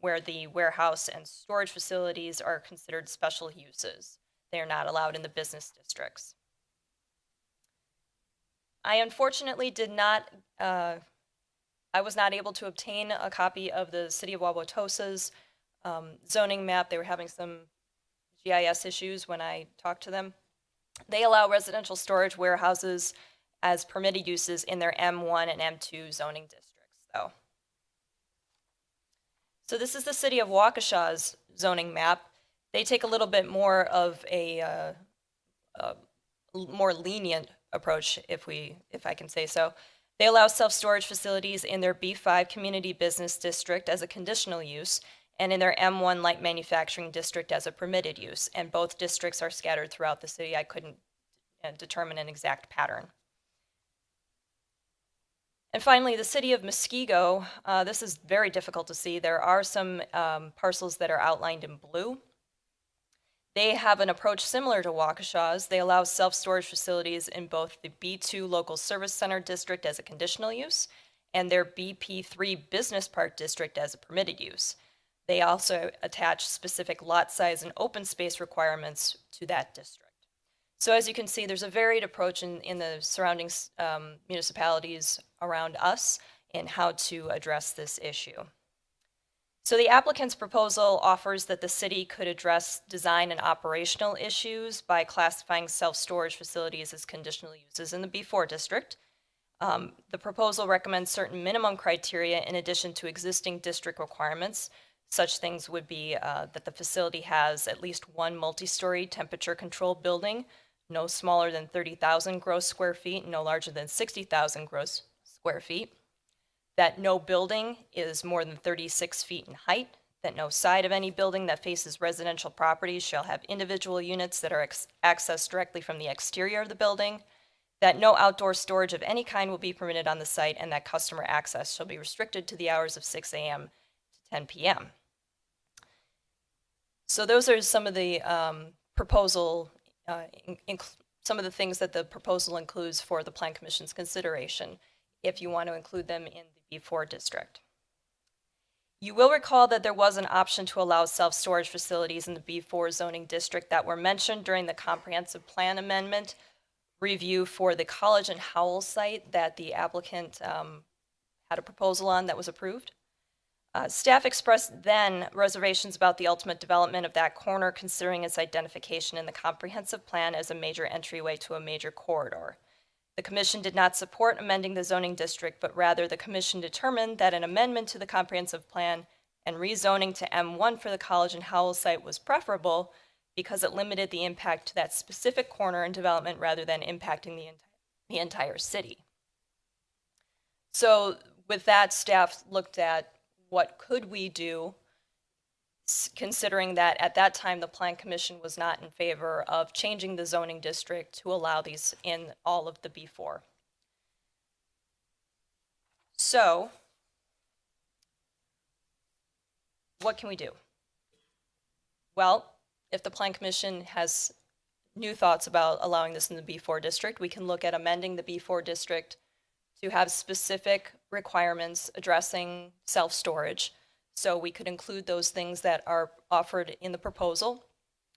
where the warehouse and storage facilities are considered special uses. They are not allowed in the business districts. I unfortunately I was not able to obtain a copy of the City of Wauwatosa's zoning map. They were having some GIS issues when I talked to them. They allow residential storage warehouses as permitted uses in their M1 and M2 zoning districts, though. So this is the City of Waukesha's zoning map. They take a little bit more of a more lenient approach, if I can say so. They allow self-storage facilities in their B5 community business district as a conditional use, and in their M1 light manufacturing district as a permitted use. And both districts are scattered throughout the city. I couldn't determine an exact pattern. And finally, the city of Muskego. This is very difficult to see. There are some parcels that are outlined in blue. They have an approach similar to Waukesha's. They allow self-storage facilities in both the B2 Local Service Center District as a conditional use and their BP3 Business Park District as a permitted use. They also attach specific lot size and open space requirements to that district. So as you can see, there's a varied approach in the surrounding municipalities around us in how to address this issue. So the applicant's proposal offers that the city could address design and operational issues by classifying self-storage facilities as conditional uses in the B4 district. The proposal recommends certain minimum criteria in addition to existing district requirements. Such things would be that the facility has at least 1 multi-story temperature-controlled building, no smaller than 30,000 gross square feet, no larger than 60,000 gross square feet. That no building is more than 36 feet in height, that no side of any building that faces residential properties shall have individual units that are accessed directly from the exterior of the building, that no outdoor storage of any kind will be permitted on the site, and that customer access shall be restricted to the hours of 6 a.m. to 10 p.m. So those are some of the some of the things that the proposal includes for the Plan Commission's consideration, if you want to include them in the B4 district. You will recall that there was an option to allow self-storage facilities in the B4 zoning district that were mentioned during the comprehensive plan amendment review for the College and Howell site that the applicant had a proposal on that was approved. Staff expressed then reservations about the ultimate development of that corner, considering its identification in the comprehensive plan as a major entryway to a major corridor. The commission did not support amending the zoning district, but rather the commission determined that an amendment to the comprehensive plan and rezoning to M1 for the College and Howell site was preferable because it limited the impact to that specific corner and development rather than impacting the entire city. So with that, staff looked at what could we do, considering that at that time the Plan Commission was not in favor of changing the zoning district to allow these in all of the B4. So, what can we do? Well, if the Plan Commission has new thoughts about allowing this in the B4 district, we can look at amending the B4 district to have specific requirements addressing self-storage. So we could include those things that are offered in the proposal.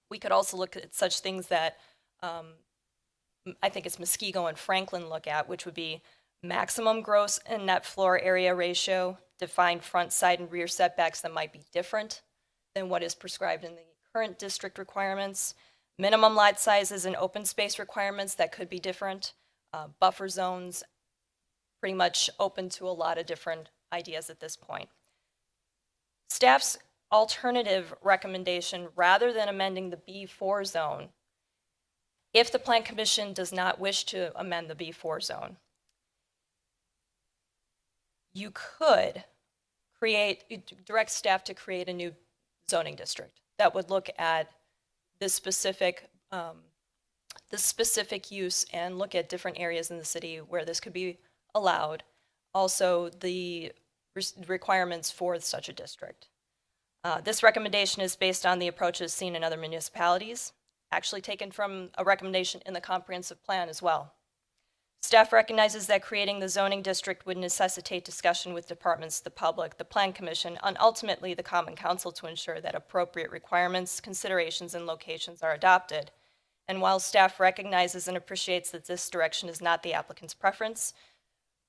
We could also look at such things that I think it's Muskego and Franklin look at, which would be maximum gross and net floor area ratio, defined front, side, and rear setbacks that might be different than what is prescribed in the current district requirements, minimum lot sizes and open space requirements that could be different, buffer zones, pretty much open to a lot of different ideas at this point. Staff's alternative recommendation, rather than amending the B4 zone, if the Plan Commission does not wish to amend the B4 zone, you could direct staff to create a new zoning district that would look at this specific use and look at different areas in the city where this could be allowed, also the requirements for such a district. This recommendation is based on the approaches seen in other municipalities, actually taken from a recommendation in the comprehensive plan as well. Staff recognizes that creating the zoning district would necessitate discussion with departments, the public, the Plan Commission, and ultimately the Common Council to ensure that appropriate requirements, considerations, and locations are adopted. And while staff recognizes and appreciates that this direction is not the applicant's preference,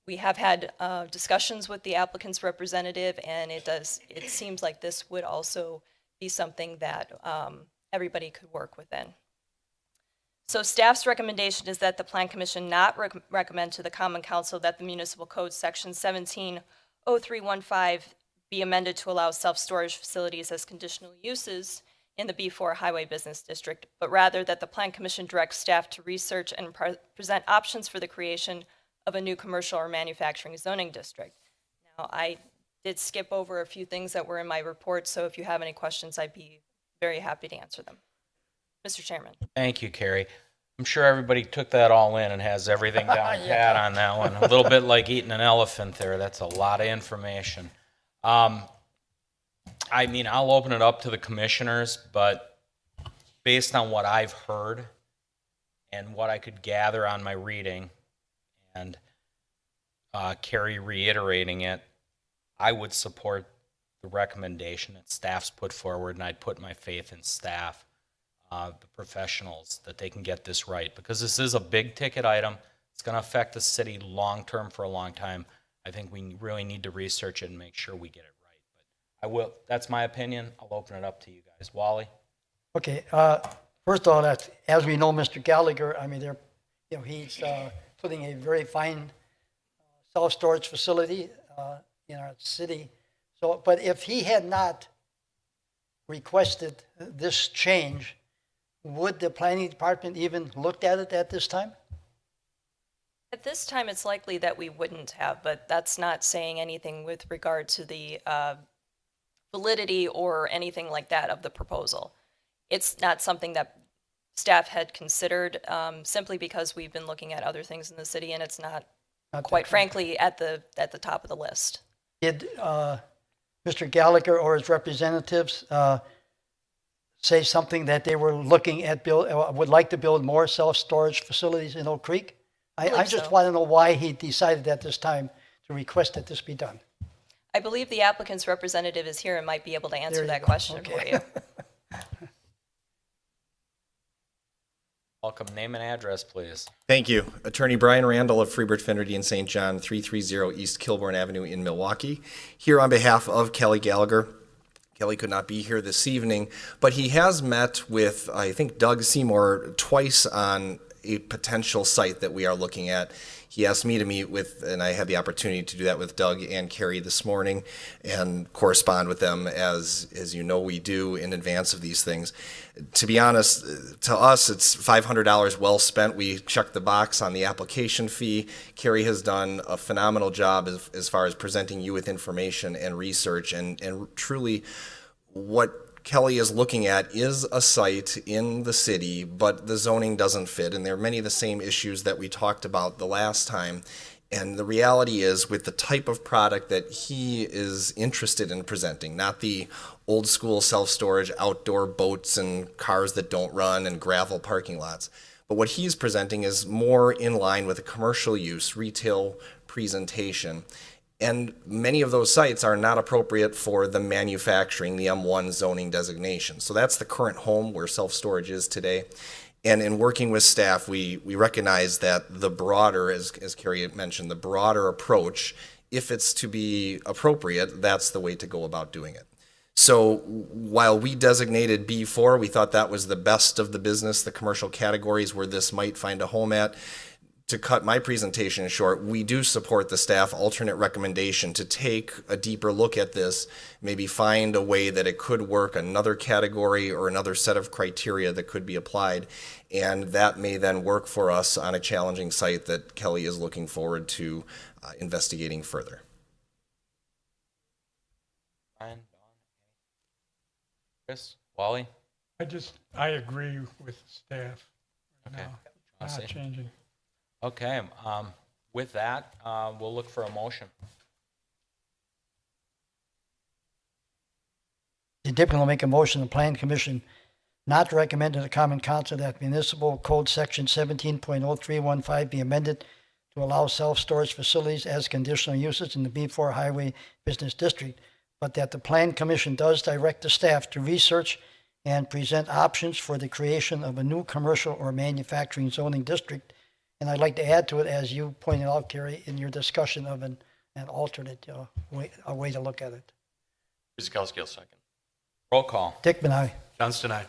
we have had discussions with the applicant's representative, and it seems like this would also be something that everybody could work within. So staff's recommendation is that the Plan Commission not recommend to the Common Council that the Municipal Code Section 170315 be amended to allow self-storage facilities as conditional uses in the B4 Highway Business District, but rather that the Plan Commission direct staff to research and present options for the creation of a new commercial or manufacturing zoning district. Now, I did skip over a few things that were in my report, so if you have any questions, I'd be very happy to answer them. Mr. Chairman. Thank you, Carrie. I'm sure everybody took that all in and has everything down pat on that one. A little bit like eating an elephant there. That's a lot of information. I mean, I'll open it up to the commissioners, but based on what I've heard and what I could gather on my reading, and Carrie reiterating it, I would support the recommendation that staff's put forward, and I'd put my faith in staff, the professionals, that they can get this right, because this is a big ticket item. It's going to affect the city long term for a long time. I think we really need to research it and make sure we get it right. But I will. That's my opinion. I'll open it up to you guys. Wally? Okay, first of all, as we know, Mr. Gallagher, I mean, he's putting a very fine self-storage facility in our city. So, but if he had not requested this change, would the planning department even looked at it at this time? At this time, it's likely that we wouldn't have, but that's not saying anything with regard to the validity or anything like that of the proposal. It's not something that staff had considered, simply because we've been looking at other things in the city, and it's not quite frankly at the top of the list. Did Mr. Gallagher or his representatives say something that they were looking at would like to build more self-storage facilities in Oak Creek? I just want to know why he decided at this time to request that this be done. I believe the applicant's representative is here and might be able to answer that question for you. Welcome. Name and address, please. Thank you. Attorney Brian Randall of Freebird Finnerty and St. John, 330 East Kilbourne Avenue in Milwaukee. Here on behalf of Kelly Gallagher. Kelly could not be here this evening, but he has met with, I think, Doug Seymour twice on a potential site that we are looking at. He asked me to meet with, and I had the opportunity to do that with Doug and Carrie this morning and correspond with them as you know we do in advance of these things. To be honest, to us, it's $500 well spent. We checked the box on the application fee. Carrie has done a phenomenal job as far as presenting you with information and research, and truly what Kelly is looking at is a site in the city, but the zoning doesn't fit, and there are many of the same issues that we talked about the last time. And the reality is, with the type of product that he is interested in presenting, not the old school self-storage outdoor boats and cars that don't run and gravel parking lots, but what he's presenting is more in line with a commercial use, retail presentation. And many of those sites are not appropriate for the manufacturing, the M1 zoning designation. So that's the current home where self-storage is today. And in working with staff, we recognize that the broader, as Carrie had mentioned, the broader approach, if it's to be appropriate, that's the way to go about doing it. So while we designated B4, we thought that was the best of the business, the commercial categories where this might find a home at. To cut my presentation short, we do support the staff alternate recommendation to take a deeper look at this, maybe find a way that it could work, another category or another set of criteria that could be applied, and that may then work for us on a challenging site that Kelly is looking forward to investigating further. Brian, Dawn, Chris, Wally? I agree with staff. Okay. No, I'll not say. changing. Okay, with that, we'll look for a motion. The deputy will make a motion, the plan commission not to recommend to the common council that municipal code section 17.0315 be amended to allow self-storage facilities as conditional uses in the B4 Highway Business District, but that the plan commission does direct the staff to research and present options for the creation of a new commercial or manufacturing zoning district. And I'd like to add to it, as you pointed out, Carrie, in your discussion of an alternate way to look at it. Guzekowski will second. Roll call. Dickman, aye. Johnston, aye.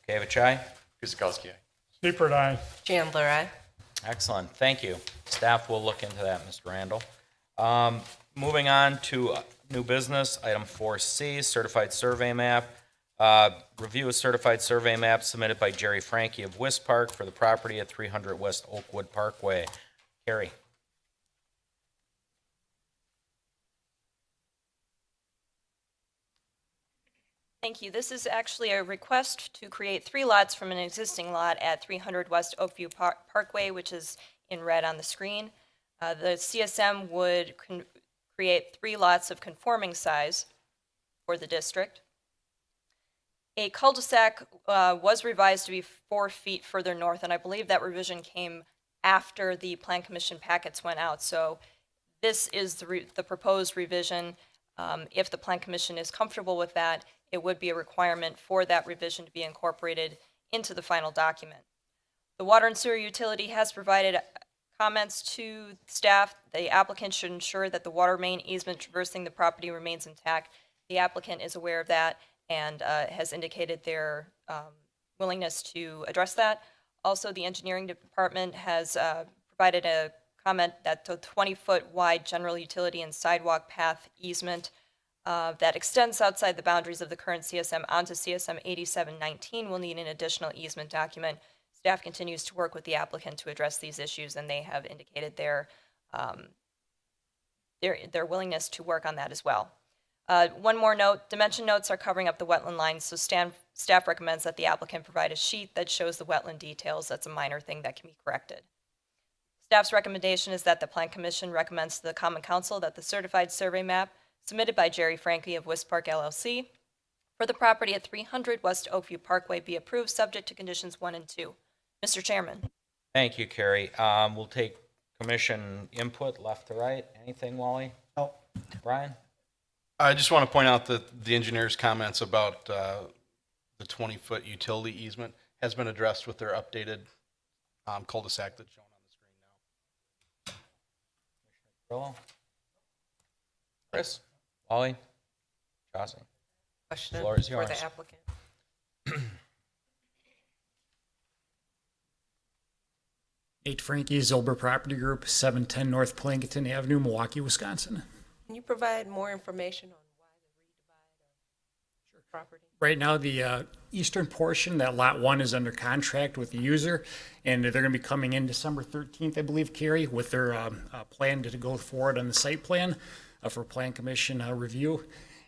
Kavich, aye. Guzekowski, aye. Seifert, aye. Chandler, aye. Excellent, thank you. Staff will look into that, Mr. Randall. Moving on to new business, item 4C, certified survey map. Review a certified survey map submitted by Jerry Frankie of West Park for the property at 300 West Oakwood Parkway. Carrie. Thank you. This is actually a request to create 3 lots from an existing lot at 300 West Oakview Parkway, which is in red on the screen. The CSM would create 3 lots of conforming size for the district. A cul-de-sac was revised to be 4 feet further north, and I believe that revision came after the Plan Commission packets went out. So this is the proposed revision. If the Plan Commission is comfortable with that, it would be a requirement for that revision to be incorporated into the final document. The Water and Sewer Utility has provided comments to staff. The applicant should ensure that the water main easement traversing the property remains intact. The applicant is aware of that and has indicated their willingness to address that. Also, the engineering department has provided a comment that the 20-foot wide general utility and sidewalk path easement that extends outside the boundaries of the current CSM onto CSM 8719 will need an additional easement document. Staff continues to work with the applicant to address these issues, and they have indicated their willingness to work on that as well. One more note, dimension notes are covering up the wetland lines, so staff recommends that the applicant provide a sheet that shows the wetland details. That's a minor thing that can be corrected. Staff's recommendation is that the Plan Commission recommends to the Common Council that the certified survey map submitted by Jerry Frankie of West Park LLC for the property at 300 West Oakview Parkway be approved subject to conditions 1 and 2. Mr. Chairman. Thank you, Carrie. We'll take commission input left to right. Anything, Wally? No. Brian? I just want to point out that the engineer's comments about the 20-foot utility easement has been addressed with their updated cul-de-sac that's shown on the screen now. Grillo? Chris? Wally? Chauncey? Question Floor is for yours. the applicant. Nate Frankie, Zilber Property Group, 710 North Plankinton Avenue, Milwaukee, Wisconsin. Can you provide more information on why the redivide of property? Right now, the eastern portion, that Lot 1 is under contract with the user, and they're going to be coming in December 13th, I believe, Carrie, with their plan to go forward on the site plan for Plan Commission review.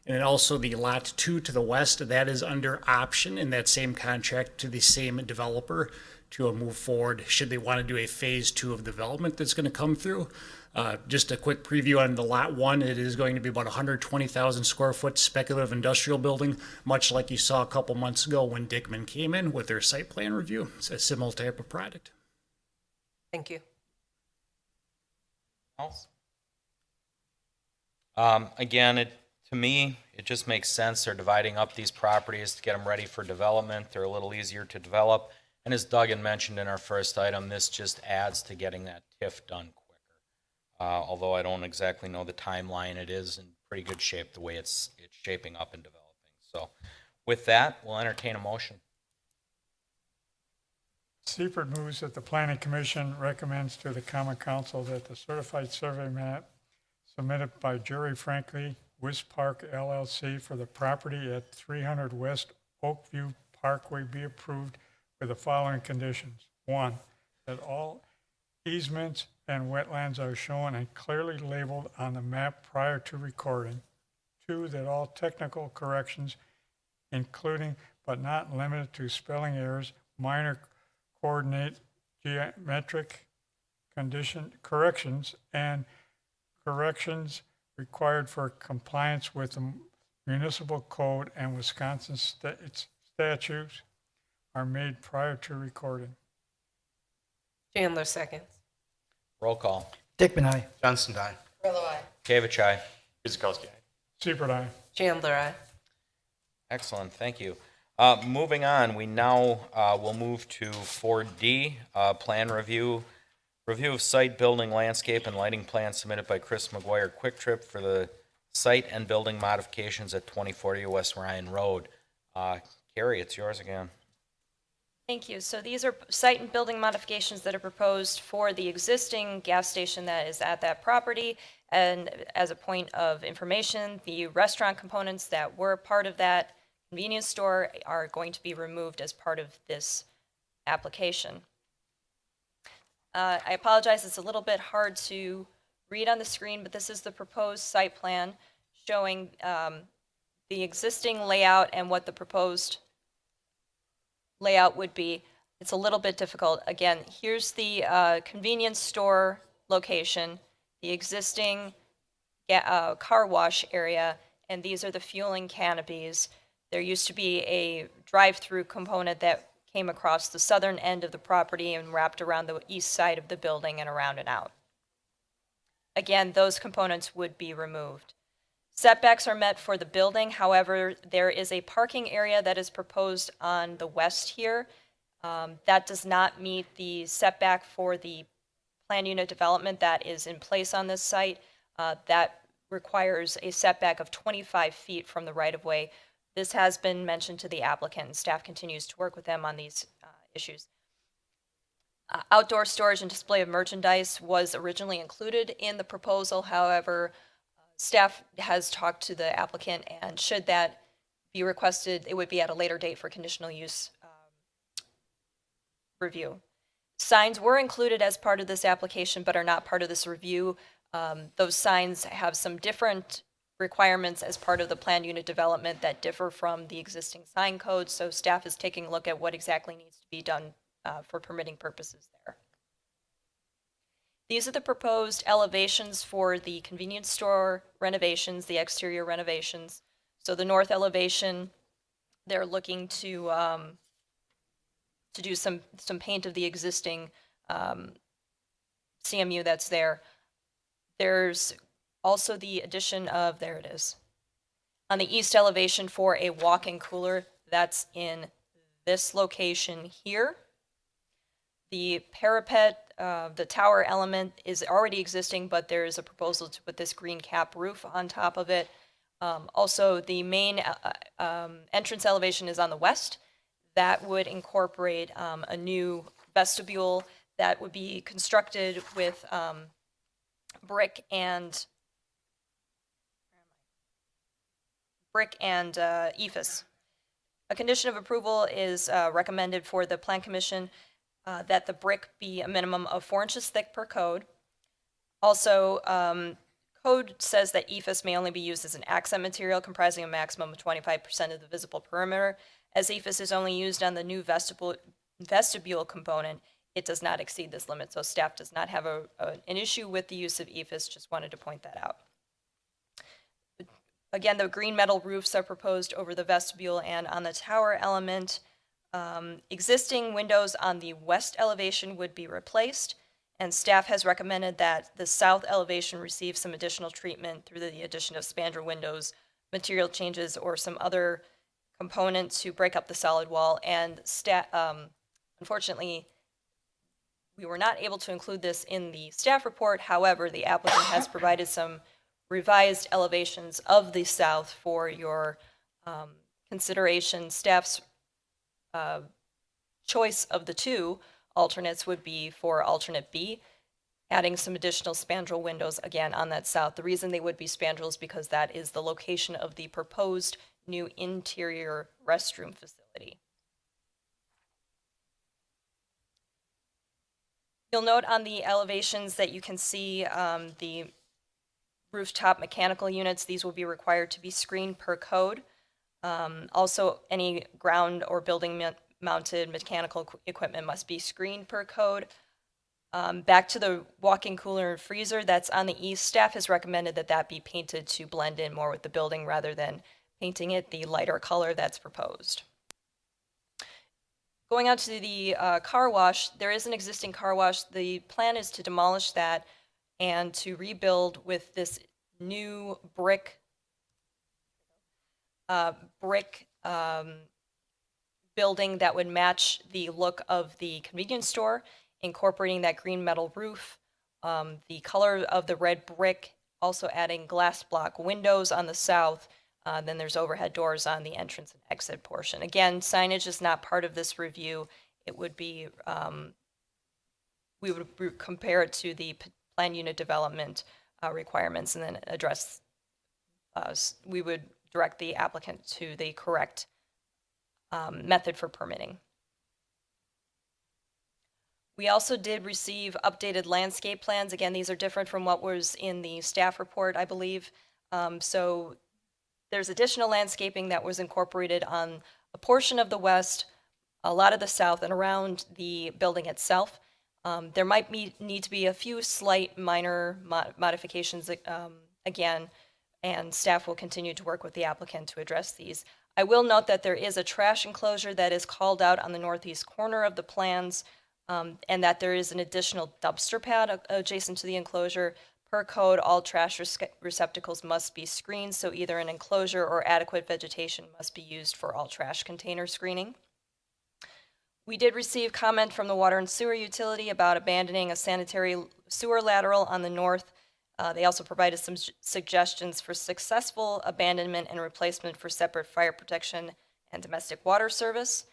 And then also the Lot 2 to the west, that is under option in that same contract to the same developer to move forward should they want to do a phase 2 of development that's going to come through. Just a quick preview on the Lot 1, it is going to be about 120,000 square foot speculative industrial building, much like you saw a couple months ago when Dickman came in with their site plan review. It's a similar type of product. Thank you. Else? Again, to me, it just makes sense. They're dividing up these properties to get them ready for development. They're a little easier to develop. And as Duggan mentioned in our first item, this just adds to getting that TIF done quicker. Although I don't exactly know the timeline, it is in pretty good shape the way it's shaping up and developing. So with that, we'll entertain a motion. Seifert moves that the Planning Commission recommends to the Common Council that the certified survey map submitted by Jerry Franklin, West Park LLC for the property at 300 West Oakview Parkway be approved with the following conditions. 1, that all easements and wetlands are shown and clearly labeled on the map prior to recording. 2, that all technical corrections, including but not limited to spelling errors, minor coordinate, geometric corrections, and corrections required for compliance with the municipal code and Wisconsin statutes are made prior to recording. Chandler seconds. Roll call. Dickman, aye. Johnson, aye. Grillo, aye. Kavich, aye. Guzekowski, aye. Seifert, aye. Chandler, aye. Excellent, thank you. Moving on, we now will move to 4D, plan review. Review of site, building, landscape, and lighting plans submitted by Chris McGuire Quick Trip for the site and building modifications at 2040 West Ryan Road. Carrie, it's yours again. Thank you. So these are site and building modifications that are proposed for the existing gas station that is at that property. And as a point of information, the restaurant components that were part of that convenience store are going to be removed as part of this application. I apologize, it's a little bit hard to read on the screen, but this is the proposed site plan showing the existing layout and what the proposed layout would be. It's a little bit difficult. Again, here's the convenience store location, the existing car wash area, and these are the fueling canopies. There used to be a drive-through component that came across the southern end of the property and wrapped around the east side of the building and around and out. Again, those components would be removed. Setbacks are met for the building. However, there is a parking area that is proposed on the west here. That does not meet the setback for the plan unit development that is in place on this site. That requires a setback of 25 feet from the right-of-way. This has been mentioned to the applicant, and staff continues to work with them on these issues. Outdoor storage and display of merchandise was originally included in the proposal. However, staff has talked to the applicant, and should that be requested, it would be at a later date for conditional use review. Signs were included as part of this application, but are not part of this review. Those signs have some different requirements as part of the planned unit development that differ from the existing sign code, so staff is taking a look at what exactly needs to be done for permitting purposes there. These are the proposed elevations for the convenience store renovations, the exterior renovations. So the north elevation, they're looking to do some paint of the existing CMU that's there. There's also the addition of, there it is, on the east elevation for a walk-in cooler. That's in this location here. The parapet, the tower element is already existing, but there is a proposal to put this green cap roof on top of it. Also, the main entrance elevation is on the west. That would incorporate a new vestibule that would be constructed with brick and ephes. A condition of approval is recommended for the Plan Commission that the brick be a minimum of 4 inches thick per code. Also, code says that ephes may only be used as an accent material comprising a maximum of 25% of the visible perimeter. As ephes is only used on the new vestibule component, it does not exceed this limit, so staff does not have an issue with the use of ephes, just wanted to point that out. Again, the green metal roofs are proposed over the vestibule and on the tower element. Existing windows on the west elevation would be replaced, and staff has recommended that the south elevation receive some additional treatment through the addition of spandrel windows, material changes, or some other component to break up the solid wall. And unfortunately, we were not able to include this in the staff report. However, the applicant has provided some revised elevations of the south for your consideration. Staff's choice of the two alternates would be for alternate B, adding some additional spandrel windows again on that south. The reason they would be spandrels is because that is the location of the proposed new interior restroom facility. You'll note on the elevations that you can see the rooftop mechanical units. These will be required to be screened per code. Also, any ground or building mounted mechanical equipment must be screened per code. Back to the walk-in cooler and freezer that's on the east, staff has recommended that that be painted to blend in more with the building rather than painting it the lighter color that's proposed. Going out to the car wash, there is an existing car wash. The plan is to demolish that and to rebuild with this new brick building that would match the look of the convenience store, incorporating that green metal roof, the color of the red brick, also adding glass block windows on the south. Then there's overhead doors on the entrance and exit portion. Again, signage is not part of this review. It would be, we would compare it to the plan unit development requirements and then address, we would direct the applicant to the correct method for permitting. We also did receive updated landscape plans. Again, these are different from what was in the staff report, I believe. So there's additional landscaping that was incorporated on a portion of the west, a lot of the south, and around the building itself. There might need to be a few slight minor modifications again, and staff will continue to work with the applicant to address these. I will note that there is a trash enclosure that is called out on the northeast corner of the plans, and that there is an additional dumpster pad adjacent to the enclosure. Per code, all trash receptacles must be screened, so either an enclosure or adequate vegetation must be used for all trash container screening. We did receive comment from the water and sewer utility about abandoning a sanitary sewer lateral on the north. They also provided some suggestions for successful abandonment and replacement for separate fire protection and domestic water service.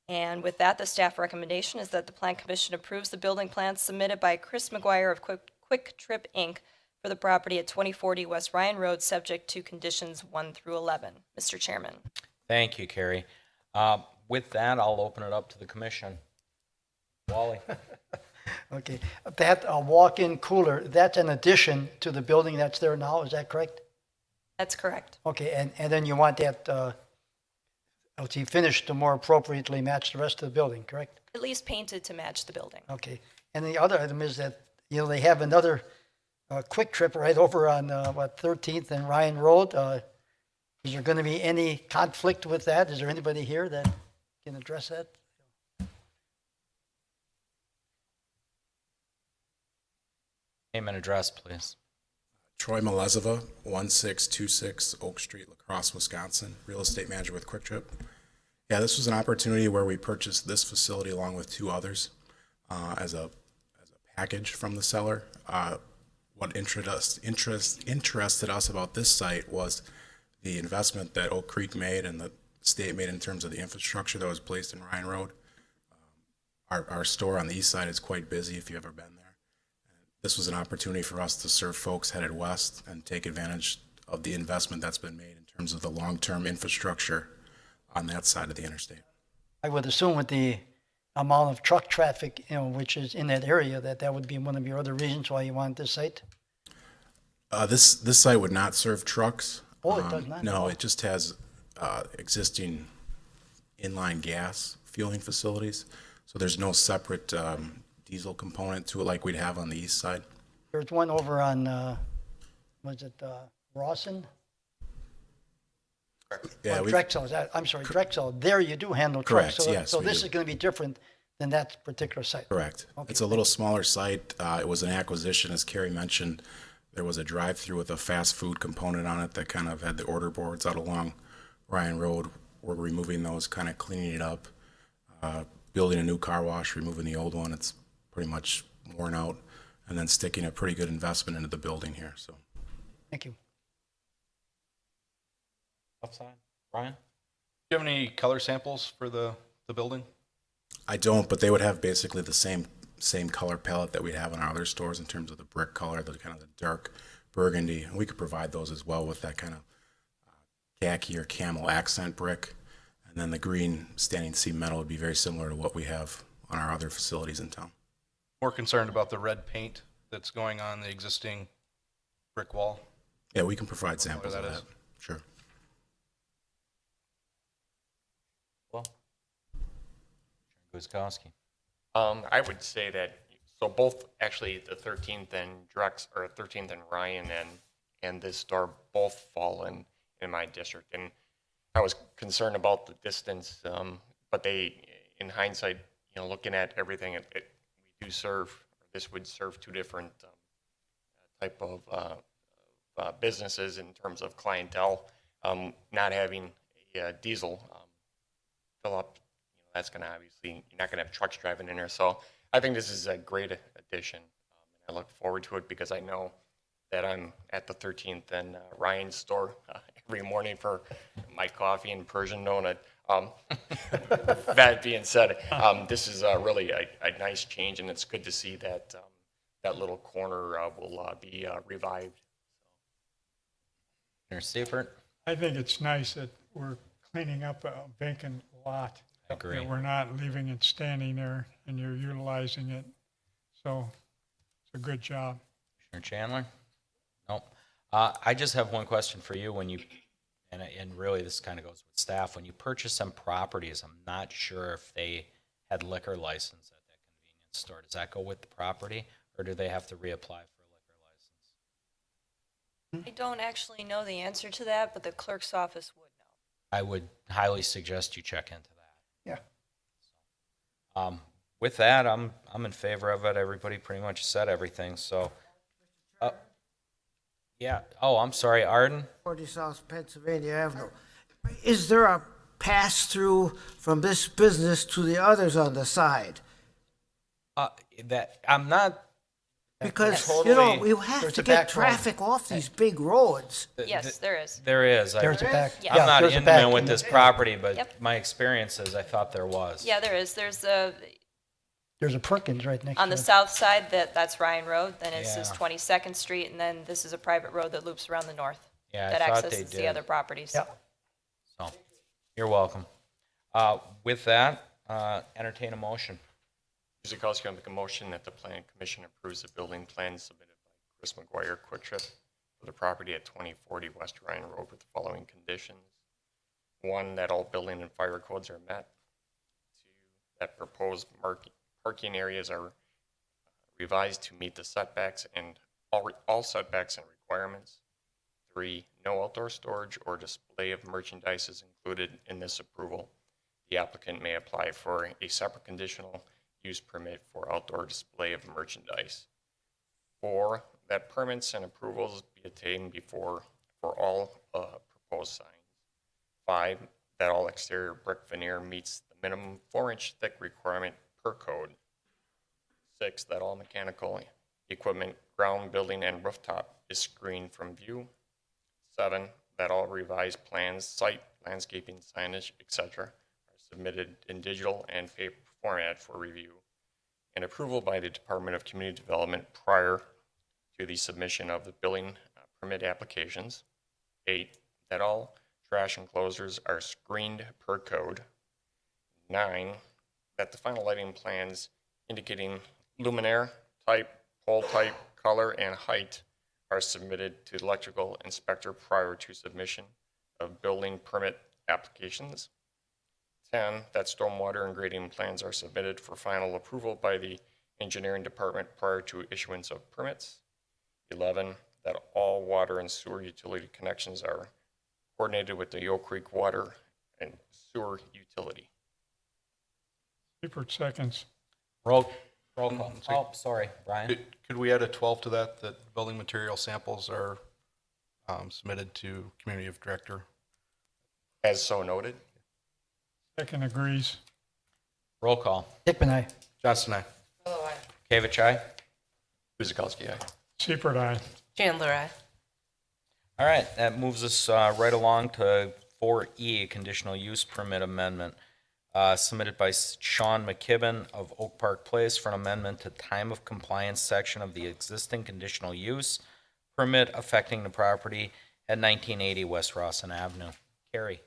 And with that, the staff recommendation is that the Plan Commission approves the building plans submitted by Chris McGuire of Quick Trip Inc. for the property at 2040 West Ryan Road, subject to conditions 1 through 11. Mr. Chairman. Thank you, Carrie. With that, I'll open it up to the commission. Wally. Okay, that walk-in cooler, that's an addition to the building that's there now, is that correct? That's correct. Okay, and then you want that finished to more appropriately match the rest of the building, correct? At least painted to match the building. Okay, and the other item is that, you know, they have another Quick Trip right over on, 13th and Ryan Road. Is there going to be any conflict with that? Is there anybody here that can address that? Name and address, please. Troy Malezova, 1626 Oak Street, La Crosse, Wisconsin, real estate manager with Quick Trip. Yeah, this was an opportunity where we purchased this facility along with two others as a package from the seller. What interested us about this site was the investment that Oak Creek made and the state made in terms of the infrastructure that was placed in Ryan Road. Our store on the east side is quite busy if you've ever been there. This was an opportunity for us to serve folks headed west and take advantage of the investment that's been made in terms of the long-term infrastructure on that side of the interstate. I would assume with the amount of truck traffic, which is in that area, that would be one of your other reasons why you want this site? This site would not serve trucks. Oh, it does not? No, it just has existing inline gas fueling facilities. So there's no separate diesel component to it like we'd have on the east side. There's one over on, Rawson? Yeah, Drexel, I'm sorry, Drexel. There you do handle trucks. Correct, yes, So we this do. is going to be different than that particular site. Correct. Okay. It's a little smaller site. It was an acquisition, as Carrie mentioned. There was a drive-through with a fast food component on it that kind of had the order boards out along Ryan Road. We're removing those, kind of cleaning it up, building a new car wash, removing the old one. It's pretty much worn out, and then sticking a pretty good investment into the building here. So, Thank you. Outside, Brian? Do you have any color samples for the building? I don't, but they would have basically the same color palette that we have in our other stores in terms of the brick color, the kind of the dark burgundy. And we could provide those as well with that kind of khaki or camel accent brick. And then the green standing seam metal would be very similar to what we have on our other facilities in town. More concerned about the red paint that's going on the existing brick wall. Yeah, we can provide samples that of is. that. Sure. Well, Guzikowski. I would say that, so both, actually, the 13th and Drex, or 13th and Ryan and this store both fall in my district. And I was concerned about the distance, but they, in hindsight, looking at everything, we do serve, this would serve two different type of businesses in terms of clientele. Not having a diesel fill up, that's going to obviously, you're not going to have trucks driving in there. So I think this is a great addition. I look forward to it because I know that I'm at the 13th and Ryan's store every morning for my coffee and Persian donut. That being said, this is really a nice change, and it's good to see that that little corner will be revived. Mayor Seifert? I think it's nice that we're cleaning up a vacant lot. I agree. That we're not leaving it standing there and you're utilizing it. So it's a good job. Commissioner Chandler? Nope. I just have one question for you. When you, and really this kind of goes with staff, when you purchase some properties, I'm not sure if they had liquor license at that convenience store. Does that go with the property, or do they have to reapply for a liquor license? I don't actually know the answer to that, but the clerk's office would know. I would highly suggest you check into that. Yeah. With that, I'm in favor of it. Everybody pretty much said everything, so. Yeah, oh, I'm sorry, Arden? 40 South Pennsylvania Avenue. Is there a pass-through from this business to the others on the side? That, I'm not, Because, Totally. you have There's to a get back road. traffic off these big roads. Yes, there is. there is. There's a back. Yeah. I'm not there's a intimate back with in this the- property, but Yep. my experience is I thought there was. Yeah, there is. There's There's a Perkins right next on to the it. south side, that's Ryan Road, then this is Yeah. 22nd Street, and then this is a private road that loops around the north. Yeah, I That thought they accesses the did. other properties. Yeah. So, you're welcome. With that, entertain a motion. Guzikowski, I'll make a motion that the Plan Commission approves the building plan submitted by Chris McGuire Quick Trip for the property at 2040 West Ryan Road with the following conditions. One, that all building and fire codes are met. Two, that proposed parking areas are revised to meet the setbacks and all setbacks and requirements. Three, no outdoor storage or display of merchandise is included in this approval. The applicant may apply for a separate conditional use permit for outdoor display of merchandise. 4, that permits and approvals be obtained for all proposed signs. 5, that all exterior brick veneer meets the minimum 4-inch thick requirement per code. 6, that all mechanical equipment, ground, building, and rooftop is screened from view. 7, that all revised plans, site, landscaping, signage, etc. are submitted in digital and paper format for review and approval by the Department of Community Development prior to the submission of the building permit applications. 8, that all trash enclosures are screened per code. 9, that the final lighting plans indicating luminaire type, pole type, color, and height are submitted to the electrical inspector prior to submission of building permit applications. 10, that stormwater and grading plans are submitted for final approval by the engineering department prior to issuance of permits. 11, that all water and sewer utility connections are coordinated with the Oak Creek Water and Sewer Utility. Seifert seconds. Roll call. Oh, sorry, Brian. Could we add a 12 to that building material samples are submitted to community of director? As so noted. Second agrees. Roll call. Hickman, aye. Johnston, aye. Kavich, aye. Guzekowski, aye. Seifert, aye. Chandler, aye. All right, that moves us right along to 4E, a conditional use permit amendment submitted by Sean McKibben of Oak Park Place for an amendment to time of compliance section of the existing conditional use permit affecting the property at 1980 West Rawson Avenue. Carrie.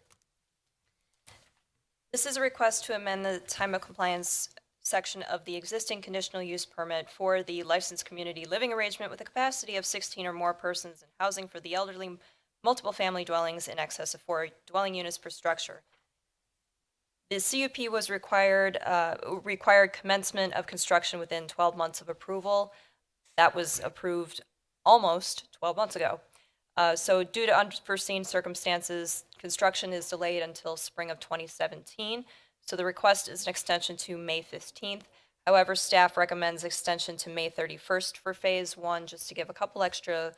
This is a request to amend the time of compliance section of the existing conditional use permit for the licensed community living arrangement with a capacity of 16 or more persons and housing for the elderly, multiple family dwellings in excess of 4 dwelling units per structure. The CUP was required commencement of construction within 12 months of approval. That was approved almost 12 months ago. So due to unforeseen circumstances, construction is delayed until spring of 2017. So the request is an extension to May 15th. However, staff recommends extension to May 31st for phase 1, just to give a couple extra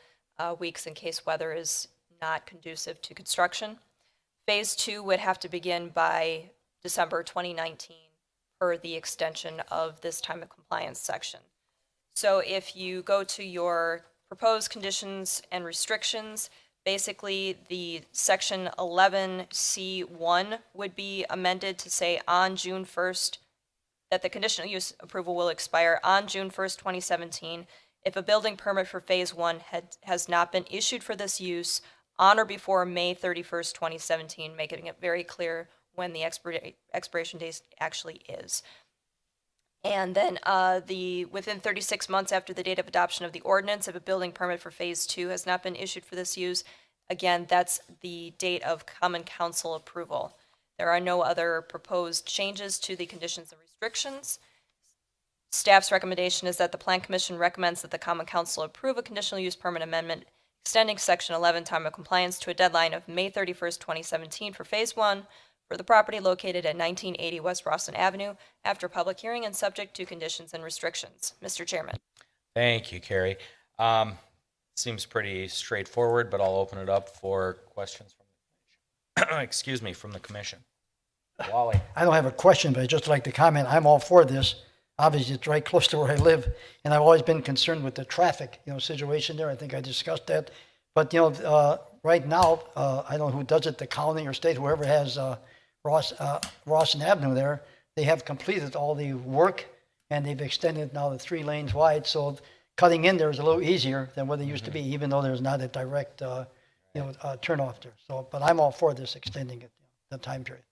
weeks in case weather is not conducive to construction. Phase 2 would have to begin by December 2019 per the extension of this time of compliance section. So if you go to your proposed conditions and restrictions, basically the section 11C1 would be amended to say on June 1st, that the conditional use approval will expire on June 1st, 2017, if a building permit for phase 1 has not been issued for this use on or before May 31st, 2017, making it very clear when the expiration date actually is. And then within 36 months after the date of adoption of the ordinance, if a building permit for phase 2 has not been issued for this use, again, that's the date of common council approval. There are no other proposed changes to the conditions and restrictions. Staff's recommendation is that the Plan Commission recommends that the common council approve a conditional use permit amendment extending section 11 time of compliance to a deadline of May 31st, 2017 for phase 1 for the property located at 1980 West Rawson Avenue after public hearing and subject to conditions and restrictions. Mr. Chairman. Thank you, Carrie. Seems pretty straightforward, but I'll open it up for questions from the commission. Excuse me, from the commission. Wally. I don't have a question, but I'd just like to comment. I'm all for this. Obviously, it's right close to where I live, and I've always been concerned with the traffic, situation there. I think I discussed that. But, right now, I don't know who does it, the county or state, whoever has Rawson Avenue there, they have completed all the work, and they've extended now the 3 lanes wide, so cutting in there is a little easier than what it used to be, even though there's not a direct, turnoff there. So, but I'm all for this extending it, the time period.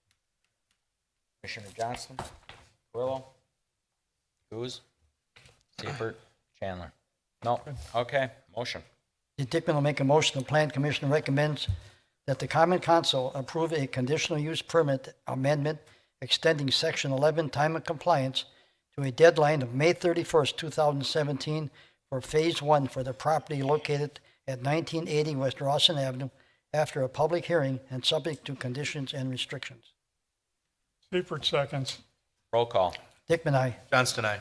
Commissioner Johnston, Willow, Coos, Seifert, Chandler. No, okay, motion. Dickman will make a motion. The Plan Commission recommends that the Common Council approve a conditional use permit amendment extending Section 11 time of compliance to a deadline of May 31st, 2017 for Phase 1 for the property located at 1980 West Rawson Avenue after a public hearing and subject to conditions and restrictions. Seifert seconds. Roll call. Dickman, aye. Johnston, aye.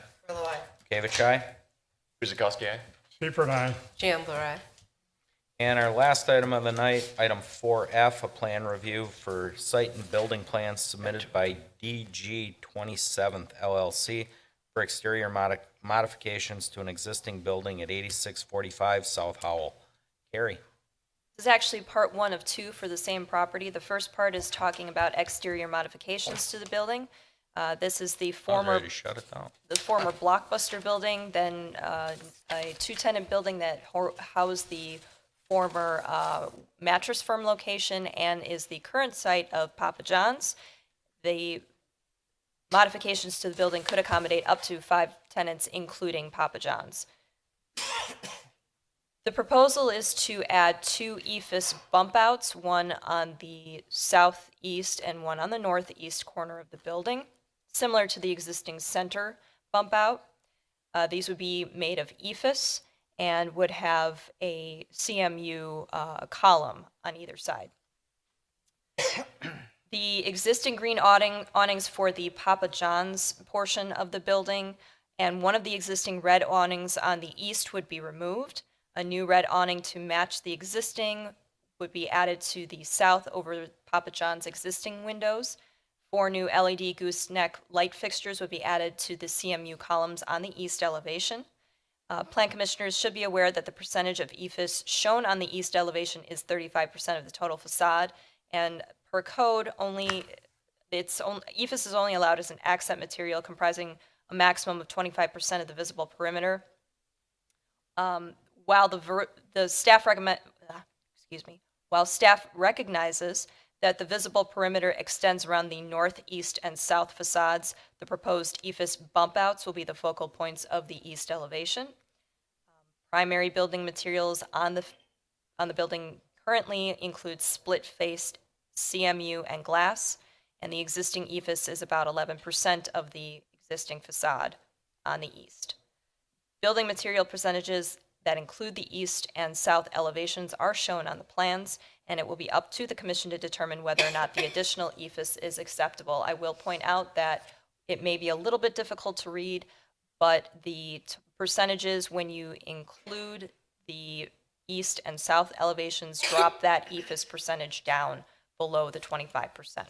Kavich, aye. Guzekowski, aye. Seifert, aye. Chandler, aye. And our last item of the night, item 4F, a plan review for site and building plans submitted by DG 27th LLC for exterior modifications to an existing building at 8645 South Howell. Carrie? This is actually part one of two for the same property. The first part is talking about exterior modifications to the building. This is the I was former ready to shut it down. Blockbuster building, then a two-tenant building that housed the former Mattress Firm location and is the current site of Papa John's. The modifications to the building could accommodate up to 5 tenants, including Papa John's. The proposal is to add 2 EFIS bump outs, one on the southeast and one on the northeast corner of the building, similar to the existing center bump out. These would be made of EFIS and would have a CMU column on either side. The existing green awnings for the Papa John's portion of the building and one of the existing red awnings on the east would be removed. A new red awning to match the existing would be added to the south over Papa John's existing windows. 4 new LED gooseneck light fixtures would be added to the CMU columns on the east elevation. Plan commissioners should be aware that the percentage of EFIS shown on the east elevation is 35% of the total facade, and per code, EFIS is only allowed as an accent material comprising a maximum of 25% of the visible perimeter. While staff recognizes that the visible perimeter extends around the northeast and south facades, the proposed EFIS bump outs will be the focal points of the east elevation. Primary building materials on the building currently include split-faced CMU and glass, and the existing EFIS is about 11% of the existing facade on the east. Building material percentages that include the east and south elevations are shown on the plans, and it will be up to the commission to determine whether or not the additional EFIS is acceptable. I will point out that it may be a little bit difficult to read, but the percentages, when you include the east and south elevations, drop that EFIS percentage down below the 25%.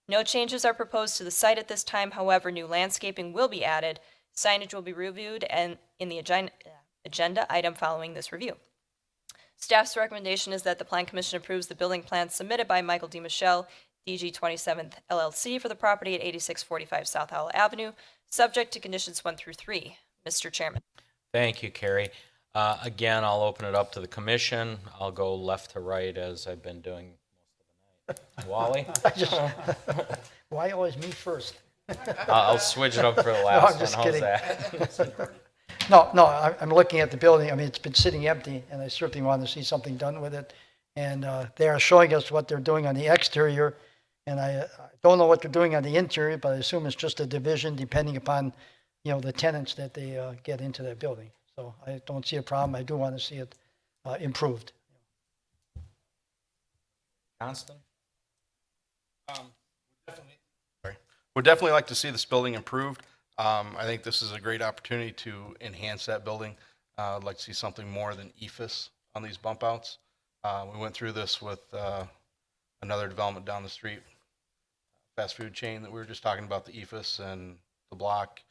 No changes are proposed to the site at this time. However, new landscaping will be added. Signage will be reviewed and in the agenda item following this review. Staff's recommendation is that the Plan Commission approves the building plan submitted by Michael D. Michelle, DG 27th LLC, for the property at 8645 South Howell Avenue, subject to conditions 1 through 3. Mr. Chairman. Thank you, Carrie. Again, I'll open it up to the commission. I'll go left to right as I've been doing most of the night. Wally? Why always me first? I'll switch it up for the No, last I'm just one. kidding. How's that? No, I'm looking at the building. I mean, it's been sitting empty, and I certainly want to see something done with it. And they are showing us what they're doing on the exterior, and I don't know what they're doing on the interior, but I assume it's just a division depending upon, the tenants that they get into that building. So I don't see a problem. I do want to see it improved. Johnston? Would definitely like to see this building improved. I think this is a great opportunity to enhance that building. I'd like to see something more than EFIS on these bump outs. We went through this with another development down the street, fast food chain that we were just talking about, the EFIS and the block.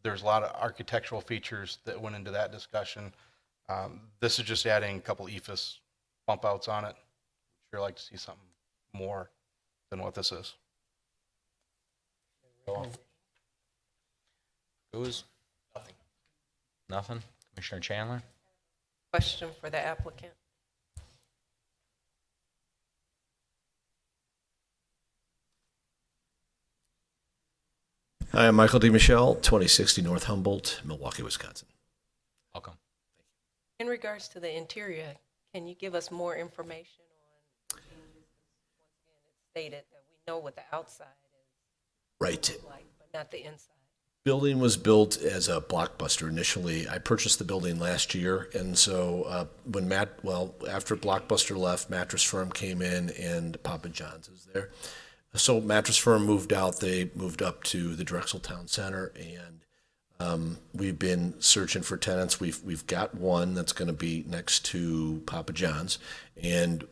There's a lot of architectural features that went into that discussion. This is just adding a couple EFIS bump outs on it. Sure like to see something more than what this is. Who's? Nothing? Commissioner Chandler? Question for the applicant. Hi, I'm Michael D. Michelle, 2060 North Humboldt, Milwaukee, Wisconsin. Welcome. In regards to the interior, can you give us more information on, once again, it's stated that we know what the outside is Right. like, but not the inside. Building was built as a Blockbuster initially. I purchased the building last year, and so after Blockbuster left, Mattress Firm came in and Papa John's is there. So Mattress Firm moved out. They moved up to the Drexel Town Center, and We've been searching for tenants. We've got one that's going to be next to Papa John's, and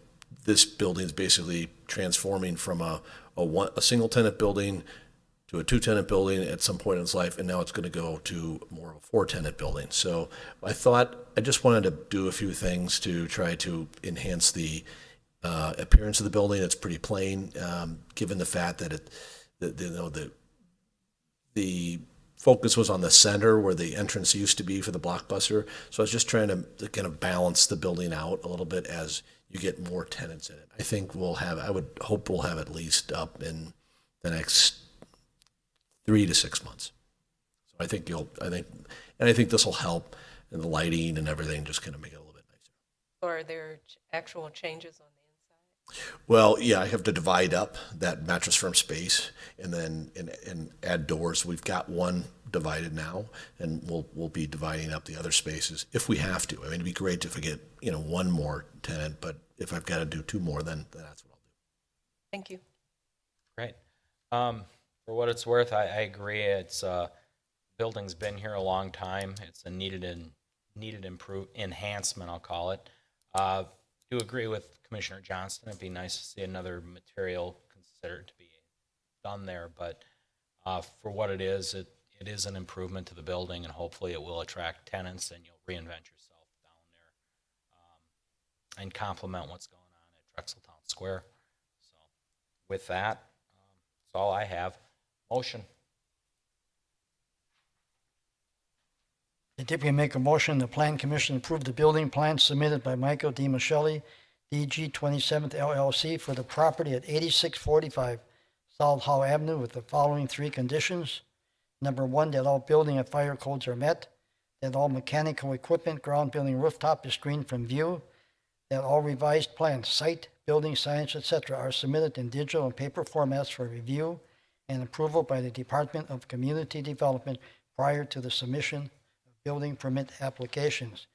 this building is basically transforming from a single tenant building to a 2-tenant building at some point in its life, and now it's going to go to more of a 4-tenant building. So I thought I just wanted to do a few things to try to enhance the appearance of the building. It's pretty plain, given the fact that the focus was on the center where the entrance used to be for the Blockbuster. So I was just trying to kind of balance the building out a little bit as you get more tenants in it. I think I would hope we'll have at least up in the next 3 to 6 months. So I think this will help, and the lighting and everything just kind of make it a little bit nicer. Or are there actual changes on the inside? Well, yeah, I have to divide up that Mattress Firm space and then and add doors. We've got one divided now, and we'll be dividing up the other spaces if we have to. I mean, it'd be great if we get one more tenant, but if I've got to do 2 more, then that's what I'll do. Thank you. Great. For what it's worth, I agree. It's building's been here a long time. It's a needed enhancement, I'll call it. Do agree with Commissioner Johnston. It'd be nice to see another material considered to be done there, but for what it is an improvement to the building, and hopefully it will attract tenants, and you'll reinvent yourself down there and complement what's going on at Drexeltown Square. So with that, that's all I have. Motion. I typically make a motion, the Plan Commission approve the building plan submitted by Michael D. Michelli, DG 27th LLC, for the property at 8645 South Howell Avenue with the following 3 conditions. Number 1, that all building and fire codes are met, that all mechanical equipment, ground building rooftop is screened from view, that all revised plans, site, building, science, etc., are submitted in digital and paper formats for review and approval by the Department of Community Development prior to the submission of building permit applications.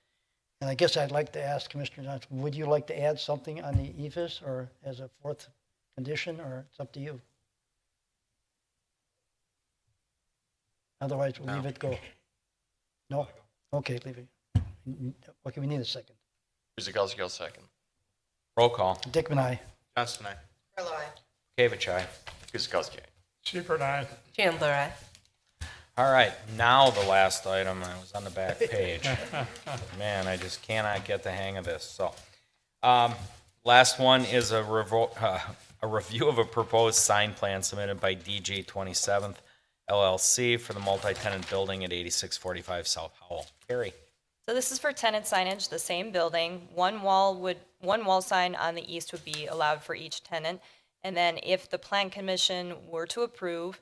And I guess I'd like to ask Commissioner Johnson, would you like to add something on the EFS or as a 4th condition, or it's up to you? Otherwise, we'll leave it go. No? Okay, leave it. Okay, we need a second. Guzekowski will second. Roll call. Dickman, aye. Johnston, aye. Carlo, aye. Kavich, aye. Guzekowski. Shepherd, aye. Chandler, aye. All right, now the last item. I was on the back page. Man, I just cannot get the hang of this. So, last one is a review of a proposed sign plan submitted by DG 27th LLC for the multi-tenant building at 8645 South Howell. Carrie. So this is for tenant signage, the same building. One wall sign on the east would be allowed for each tenant. And then if the Plan Commission were to approve,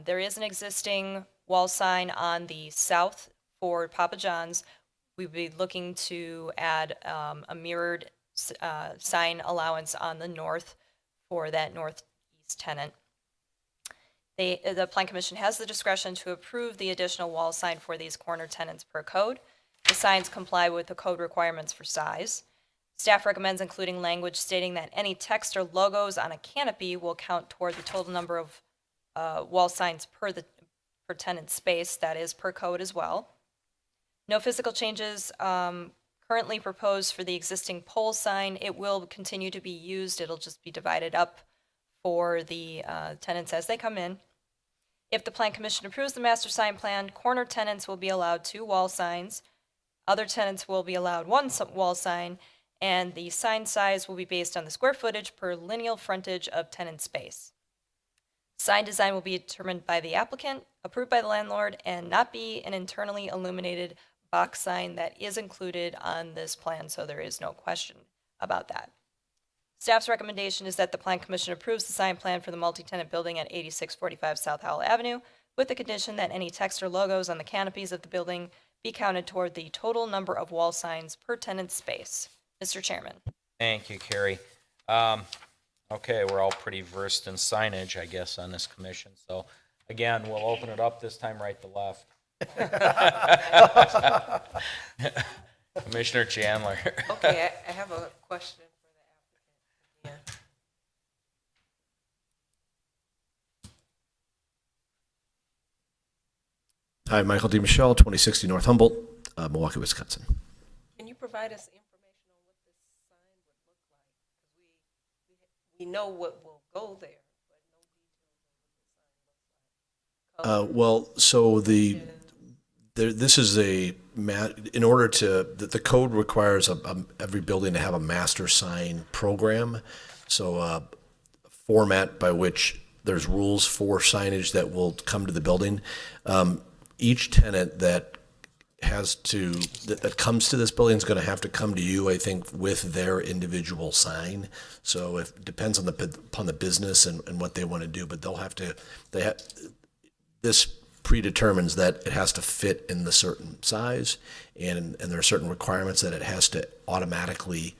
there is an existing wall sign on the south for Papa John's. We'd be looking to add a mirrored sign allowance on the north for that northeast tenant. The Plan Commission has the discretion to approve the additional wall sign for these corner tenants per code. The signs comply with the code requirements for size. Staff recommends including language stating that any text or logos on a canopy will count toward the total number of wall signs per tenant space, that is per code as well. No physical changes currently proposed for the existing pole sign. It will continue to be used. It'll just be divided up for the tenants as they come in. If the Plan Commission approves the master sign plan, corner tenants will be allowed 2 wall signs. Other tenants will be allowed 1 wall sign, and the sign size will be based on the square footage per lineal frontage of tenant space. Sign design will be determined by the applicant, approved by the landlord, and not be an internally illuminated box sign that is included on this plan, so there is no question about that. Staff's recommendation is that the Plan Commission approves the sign plan for the multi-tenant building at 8645 South Howell Avenue with the condition that any text or logos on the canopies of the building be counted toward the total number of wall signs per tenant space. Mr. Chairman. Thank you, Carrie. Okay, we're all pretty versed in signage, I guess, on this commission. So again, we'll open it up this time right to left. Commissioner Chandler. Okay, I have a question for the applicant. Yeah. Hi, Michael D. Michelle, 2060 North Humboldt, Milwaukee, Wisconsin. Can you provide us information on what this sign would look like? 'Cause we know what will go there, but no details on what the sign looks like. Well, so this is in order to, the code requires every building to have a master sign program. So a format by which there's rules for signage that will come to the building. Each tenant that comes to this building is going to have to come to you, I think, with their individual sign. So it depends upon the business and what they want to do, but this predetermines that it has to fit in the certain size, and there are certain requirements that it has to automatically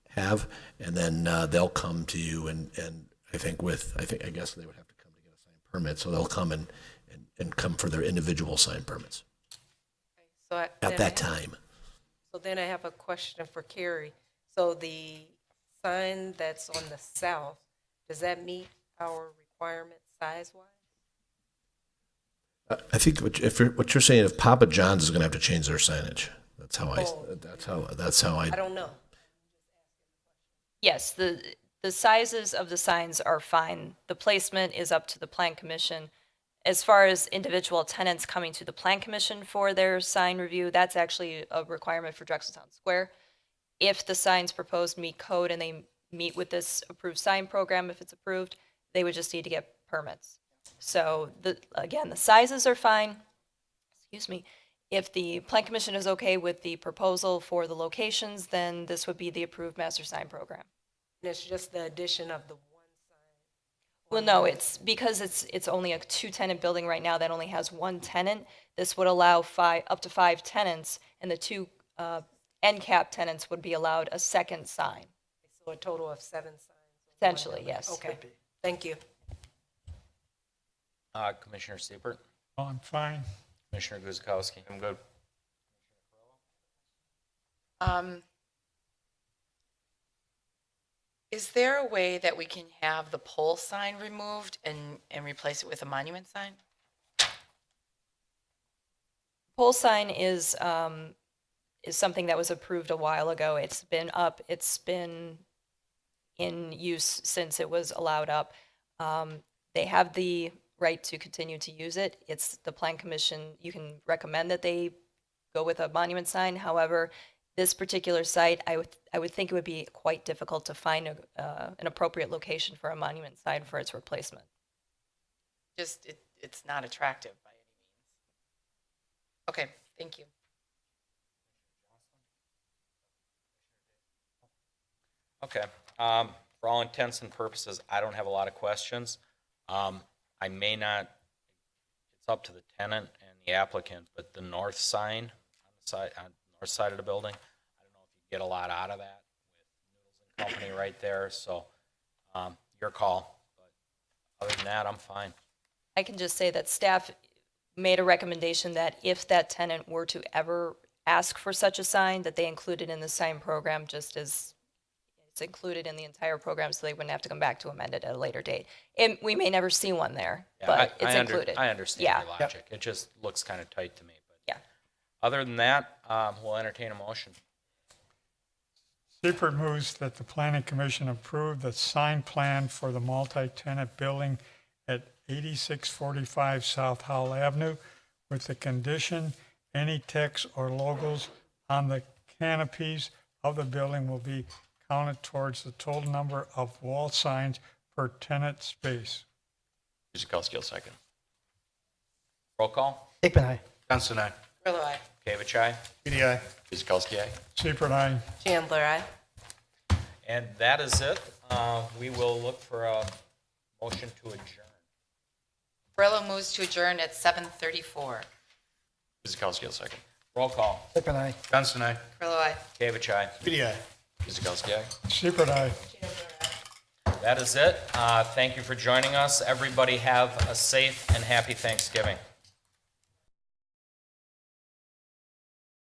have, and then they'll come to you, and I guess they would have to come to get a sign permit, so they'll come and come for their individual sign permits So at that time. So then I have a question for Carrie. So the sign that's on the south, does that meet our requirements size-wise? I think what you're saying, if Papa John's is going to have to change their signage, that's how I. I don't know. Yes, the sizes of the signs are fine. The placement is up to the Plan Commission. As far as individual tenants coming to the Plan Commission for their sign review, that's actually a requirement for Drexeltown Square. If the signs proposed meet code and they meet with this approved sign program, if it's approved, they would just need to get permits. So again, the sizes are fine. Excuse me. If the Plan Commission is okay with the proposal for the locations, then this would be the approved master sign program. And it's just the addition of the one sign? Well, no, it's because it's only a 2-tenant building right now that only has one tenant. This would allow up to 5 tenants, and the 2 end cap tenants would be allowed a second sign. So a total of 7 signs? Essentially, yes. Okay, thank you. Commissioner Siebert, Oh, I'm fine. Commissioner Guzekowski. I'm good. Is there a way that we can have the pole sign removed and replace it with a monument sign? Pole sign is something that was approved a while ago. It's been up. It's been in use since it was allowed up. They have the right to continue to use it. It's the Plan Commission. You can recommend that they go with a monument sign. However, this particular site, I would think it would be quite difficult to find an appropriate location for a monument sign for its replacement. Just, it's not attractive by any means. Okay, thank you. Okay. For all intents and purposes, I don't have a lot of questions. I may not, it's up to the tenant and the applicant, but the north sign on the north side of the building, I don't know if you get a lot out of that with Noodles and Company right there. So your call. But other than that, I'm fine. I can just say that staff made a recommendation that if that tenant were to ever ask for such a sign, that they include it in the sign program, just as it's included in the entire program, so they wouldn't have to come back to amend it at a later date. And we may never see one there, Yeah, but it's included. I understand Yeah. your logic. It just looks kind of tight to me. But Yeah. other than that, we'll entertain a motion. Seifert moves that the Planning Commission approve the sign plan for the multi-tenant building at 8645 South Howell Avenue with the condition any text or logos on the canopies of the building will be counted towards the total number of wall signs per tenant space. Guzekowski will second. Roll call. Hickman, aye. Johnson, aye. Grillo, aye. Kavich, aye. PDI. Guzekowski, aye. Seifert, aye. Chandler, aye. And that is it. We will look for a motion to adjourn. Grillo moves to adjourn at 7:34. Guzekowski will second. Roll call. Hickman, aye. Johnson, aye. Grillo, aye. Kavich, aye. PDI. Guzekowski, aye. Seifert, aye. That is it. Thank you for joining us. Everybody have a safe and happy Thanksgiving.